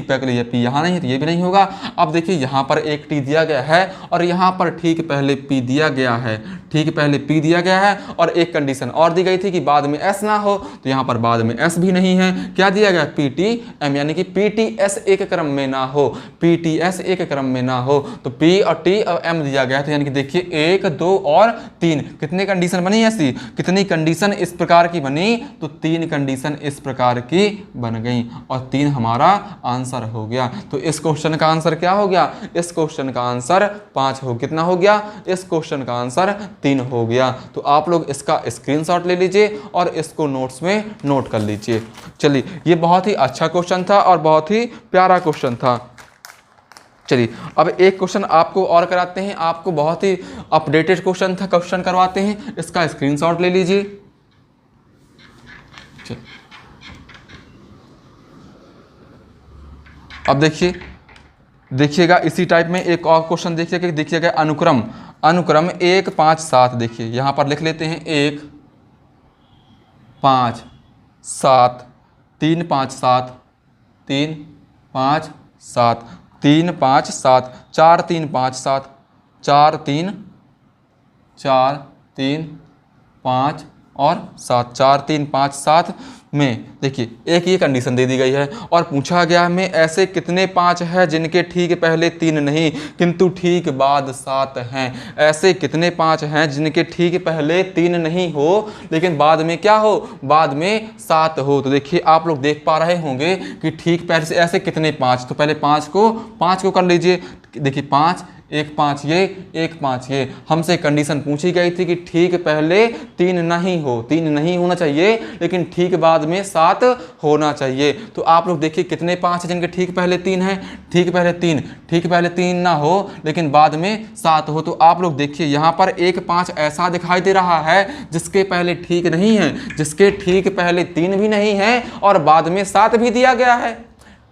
पहले ये P यहाँ नहीं है तो ये भी नहीं होगा। अब देखिए यहाँ पर एक T दिया गया है और यहाँ पर ठीक पहले P दिया गया है, ठीक पहले P दिया गया है, और एक कंडीशन और दी गई थी कि बाद में S ना हो, तो यहाँ पर बाद में S भी नहीं है, क्या दिया गया PTM, यानी कि PTS एक क्रम में ना हो, PTS एक क्रम में ना हो, तो P और T और M दिया गया, तो यानी कि देखिए 1 2 और 3 कितने कंडीशन बनी ऐसी, कितनी कंडीशन इस प्रकार की बनी, तो 3 कंडीशन इस प्रकार की बन गई और 3 हमारा आंसर हो गया। तो इस क्वेश्चन का आंसर क्या हो गया, इस क्वेश्चन का आंसर 5 हो, कितना हो गया, इस क्वेश्चन का आंसर 3 हो गया। तो आप लोग इसका स्क्रीनशॉट ले लीजिए और इसको नोट्स में नोट कर लीजिए। चलिए ये बहुत ही अच्छा क्वेश्चन था और बहुत ही प्यारा क्वेश्चन था। चलिए अब एक क्वेश्चन आपको और कराते हैं, आपको बहुत ही अपडेटेड क्वेश्चन करवाते हैं, इसका स्क्रीनशॉट ले लीजिए। अब देखिएगा इसी टाइप में एक और क्वेश्चन देखिएगा अनुक्रम 1 5 7, देखिए यहाँ पर लिख लेते हैं 1 5 7 3 5 7 3 5 7 3 5 7 4 3 5 7 4 3 5 और 7 4 3 5 7 में देखिए एक ये कंडीशन दे दी गई है और पूछा गया में ऐसे कितने 5 है जिनके ठीक पहले 3 नहीं किंतु ठीक बाद 7 हैं। ऐसे कितने 5 हैं जिनके ठीक पहले 3 नहीं हो लेकिन बाद में क्या हो, बाद में 7 हो। तो देखिए आप लोग देख पा रहे होंगे कि ठीक पहले से ऐसे कितने 5, तो पहले 5 को कर लीजिए। देखिए 5 एक 5 ये, एक 5 ये। हमसे कंडीशन पूछी गई थी कि ठीक पहले 3 नहीं हो, 3 नहीं होना चाहिए लेकिन ठीक बाद में 7 होना चाहिए। तो आप लोग देखिए कितने 5 हैं जिनके ठीक पहले 3 हैं, ठीक पहले 3, ठीक पहले 3 ना हो लेकिन बाद में 7 हो। तो आप लोग देखिए यहाँ पर एक 5 ऐसा दिखाई दे रहा है जिसके पहले ठीक नहीं है, जिसके ठीक पहले 3 भी नहीं है और बाद में 7 भी दिया गया है।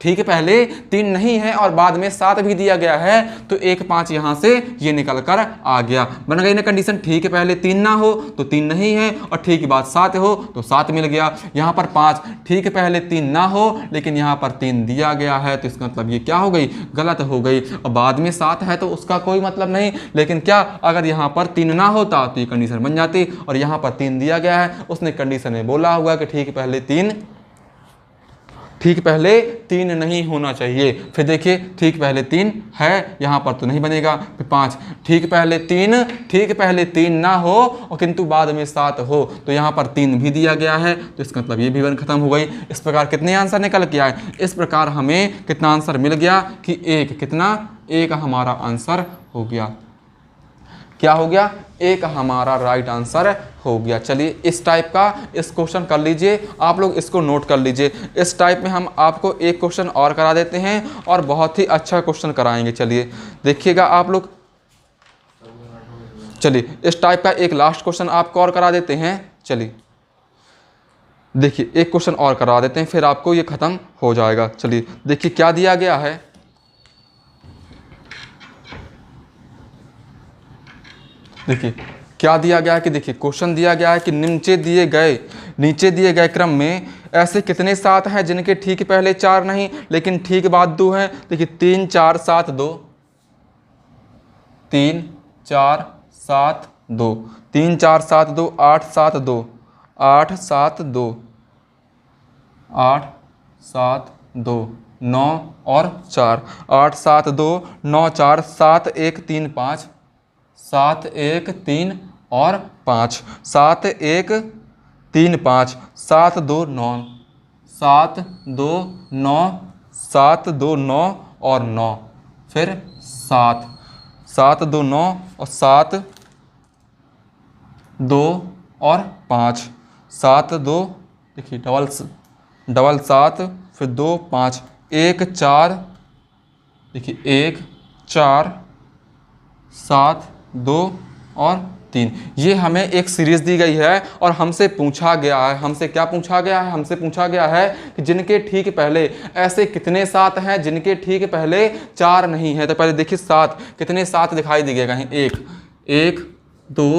ठीक पहले 3 नहीं है और बाद में 7 भी दिया गया है, तो एक 5 यहाँ से ये निकल कर आ गया। बन गई ना कंडीशन, ठीक पहले 3 ना हो तो 3 नहीं है और ठीक के बाद 7 हो तो 7 मिल गया। यहाँ पर 5 ठीक पहले 3 ना हो लेकिन यहाँ पर 3 दिया गया है, तो इसका मतलब ये क्या हो गई, गलत हो गई। और बाद में 7 है तो उसका कोई मतलब नहीं, लेकिन क्या अगर यहाँ पर 3 ना होता तो ये कंडीशन बन जाती, और यहाँ पर 3 दिया गया है, उसने कंडीशन में बोला हुआ कि ठीक पहले 3 नहीं होना चाहिए। फिर देखिए ठीक पहले 3 है, यहाँ पर तो नहीं बनेगा। फिर 5 ठीक पहले 3 ना हो और किंतु बाद में 7 हो, तो यहाँ पर 3 भी दिया गया है, तो इसका मतलब ये भी वन खत्म हो गई। इस प्रकार कितने आंसर निकल के आए, इस प्रकार हमें कितना आंसर मिल गया कि एक, कितना, एक हमारा आंसर हो गया। क्या हो गया, एक हमारा राइट आंसर हो गया। चलिए इस टाइप का इस क्वेश्चन कर लीजिए, आप लोग इसको नोट कर लीजिए। इस टाइप में हम आपको एक क्वेश्चन और करा देते हैं और बहुत ही अच्छा क्वेश्चन कराएंगे। चलिए देखिएगा आप लोग, चलिए इस टाइप का एक लास्ट क्वेश्चन आपको और करा देते हैं। चलिए देखिए एक क्वेश्चन और करा देते हैं, फिर आपको ये खत्म हो जाएगा। चलिए देखिए क्या दिया गया है, देखिए क्या दिया गया है कि देखिए क्वेश्चन दिया गया है कि नीचे दिए गए क्रम में ऐसे कितने 7 हैं जिनके ठीक पहले 4 नहीं लेकिन ठीक बाद 2 हैं। देखिए 3 4 7 2, 3 4 7 2, 3 4 7 2, 8 7 2, 8 7 2, 8 7 2, 9 और 4, 8 7 2 9 4, 7 1 3 5, 7 1 3 और 5, 7 1 3 5, 7 2 9, 7 2 9, 7 2 9 और 9, फिर 7 7 2 9 और 7 2 और 5, 7 2, देखिए डबल 7 फिर 2 5, 1 4, देखिए 1 4 7 2 और 3। ये हमें एक सीरीज दी गई है और हमसे पूछा गया है, हमसे क्या पूछा गया है, हमसे पूछा गया है कि जिनके ठीक पहले ऐसे कितने 7 हैं जिनके ठीक पहले 4 नहीं है। तो पहले देखिए 7 कितने 7 दिखाई दी गए कहीं, 1 2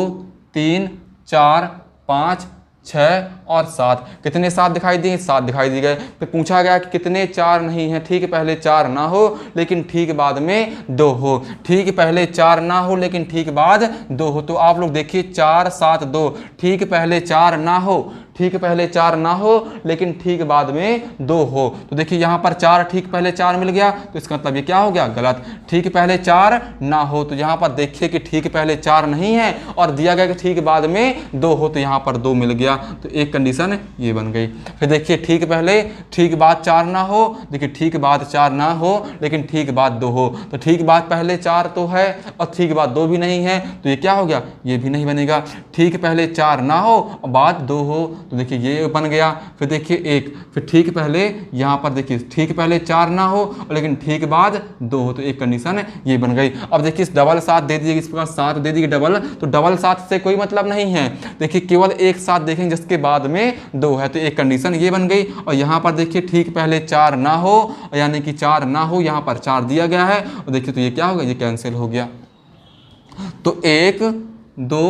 3 4 5 6 और 7, कितने 7 दिखाई दिए, 7 दिखाई दिए गए। फिर पूछा गया कि कितने 4 नहीं हैं, ठीक पहले 4 ना हो लेकिन ठीक बाद में 2 हो, ठीक पहले 4 ना हो लेकिन ठीक बाद 2 हो। तो आप लोग देखिए 4 7 2, ठीक पहले 4 ना हो, ठीक पहले 4 ना हो लेकिन ठीक बाद में 2 हो। तो देखिए यहाँ पर 4 ठीक पहले 4 मिल गया, तो इसका मतलब ये क्या हो गया, गलत। ठीक पहले 4 ना हो, तो यहाँ पर देखिए कि ठीक पहले 4 नहीं है और दिया गया कि ठीक बाद में 2 हो, तो यहाँ पर 2 मिल गया, तो एक कंडीशन ये बन गई। फिर देखिए ठीक पहले ठीक बाद 4 ना हो, देखिए ठीक बाद 4 ना हो लेकिन ठीक बाद 2 हो, तो ठीक बाद पहले 4 तो है और ठीक बाद 2 भी नहीं है, तो ये क्या हो गया, ये भी नहीं बनेगा। ठीक पहले 4 ना हो और बाद 2 हो, तो देखिए ये बन गया। फिर देखिए 1, फिर ठीक पहले यहाँ पर देखिए ठीक पहले 4 ना हो लेकिन ठीक बाद 2 हो, तो एक कंडीशन ये बन गई। अब देखिए डबल 7 दे दीजिए, इस प्रकार 7 दे दीजिए डबल, तो डबल 7 से कोई मतलब नहीं है। देखिए केवल एक 7 देखेंगे जिसके बाद में 2 है, तो एक कंडीशन ये बन गई। और यहाँ पर देखिए ठीक पहले 4 ना हो, यानी कि 4 ना हो, यहाँ पर 4 दिया गया है, और देखिए तो ये क्या हो गया, ये कैंसिल हो गया। तो 1 2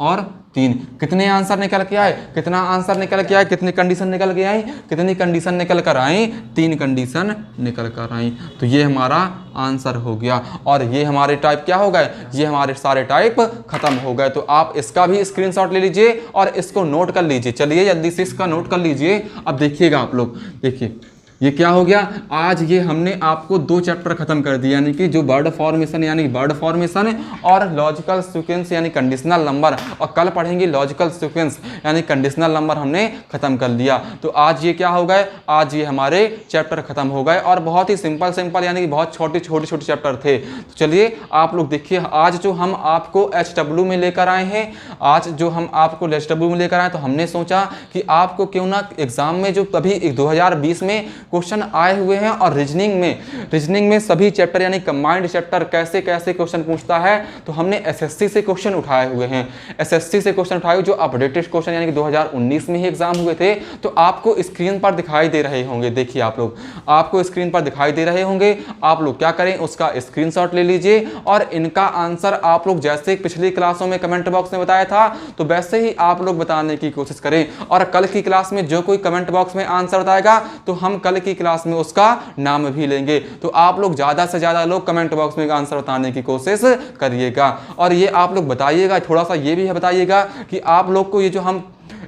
और 3 कितने आंसर निकल के आए, कितना आंसर निकल के आए, कितनी कंडीशन निकल के आई, कितनी कंडीशन निकल कर आई, 3 कंडीशन निकल कर आई। तो ये हमारा आंसर हो गया और ये हमारे टाइप क्या हो गए, ये हमारे सारे टाइप खत्म हो गए। तो आप इसका भी स्क्रीनशॉट ले लीजिए और इसको नोट कर लीजिए। चलिए जल्दी से इसका नोट कर लीजिए। अब देखिएगा आप लोग, देखिए ये क्या हो गया, आज ये हमने आपको 2 चैप्टर खत्म कर दिया, यानी कि जो वर्ड फॉर्मेशन यानी वर्ड फॉर्मेशन और लॉजिकल सीक्वेंस यानी कंडीशनल नंबर, और कल पढ़ेंगे लॉजिकल सीक्वेंस यानी कंडीशनल नंबर हमने खत्म कर लिया। तो आज ये क्या हो गए, आज ये हमारे चैप्टर खत्म हो गए और बहुत ही सिंपल यानी कि बहुत छोटे चैप्टर थे। तो चलिए आप लोग देखिए, आज जो हम आपको HW में लेकर आए हैं, आज जो हम आपको HW में लेकर आए, तो हमने सोचा कि आपको क्यों ना एग्जाम में जो अभी 2020 में क्वेश्चन आए हुए हैं और रीजनिंग में सभी चैप्टर यानी कंबाइंड चैप्टर कैसे कैसे क्वेश्चन पूछता है, तो हमने एसएससी से क्वेश्चन उठाए हुए हैं। एसएससी से क्वेश्चन उठाए जो अपडेटेड क्वेश्चन यानी कि 2019 में ही एग्जाम हुए थे, तो आपको स्क्रीन पर दिखाई दे रहे होंगे। देखिए आप लोग, आपको स्क्रीन पर दिखाई दे रहे होंगे। आप लोग क्या करें, उसका स्क्रीनशॉट ले लीजिए और इनका आंसर आप लोग जैसे पिछली क्लासों में कमेंट बॉक्स में बताया था, तो वैसे ही आप लोग बताने की कोशिश करें। और कल की क्लास में जो कोई कमेंट बॉक्स में आंसर बताएगा, तो हम कल की क्लास में उसका नाम भी लेंगे। तो आप लोग ज्यादा से ज्यादा लोग कमेंट बॉक्स में आंसर बताने की कोशिश करिएगा। और ये आप लोग बताइएगा, थोड़ा सा ये भी बताइएगा कि आप लोग को ये जो हम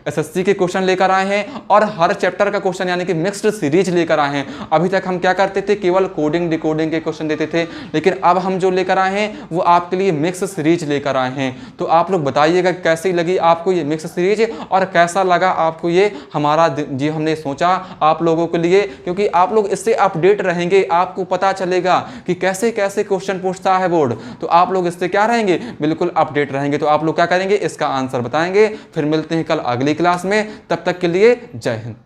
एसएससी के क्वेश्चन लेकर आए हैं और हर चैप्टर का क्वेश्चन यानी कि मिक्स्ड सीरीज लेकर आए हैं। अभी तक हम क्या करते थे, केवल कोडिंग डिकोडिंग के क्वेश्चन देते थे, लेकिन अब हम जो लेकर आए हैं वो आपके लिए मिक्स सीरीज लेकर आए हैं। तो आप लोग बताइएगा कैसी लगी आपको ये मिक्स सीरीज और कैसा लगा आपको ये हमारा जो हमने सोचा आप लोगों के लिए, क्योंकि आप लोग इससे अपडेट रहेंगे, आपको पता चलेगा कि कैसे कैसे क्वेश्चन पूछता है बोर्ड। तो आप लोग इससे क्या रहेंगे, बिल्कुल अपडेट रहेंगे। तो आप लोग क्या करेंगे, इसका आंसर बताएंगे। फिर मिलते हैं कल अगली क्लास में, तब तक के लिए जय हिंद।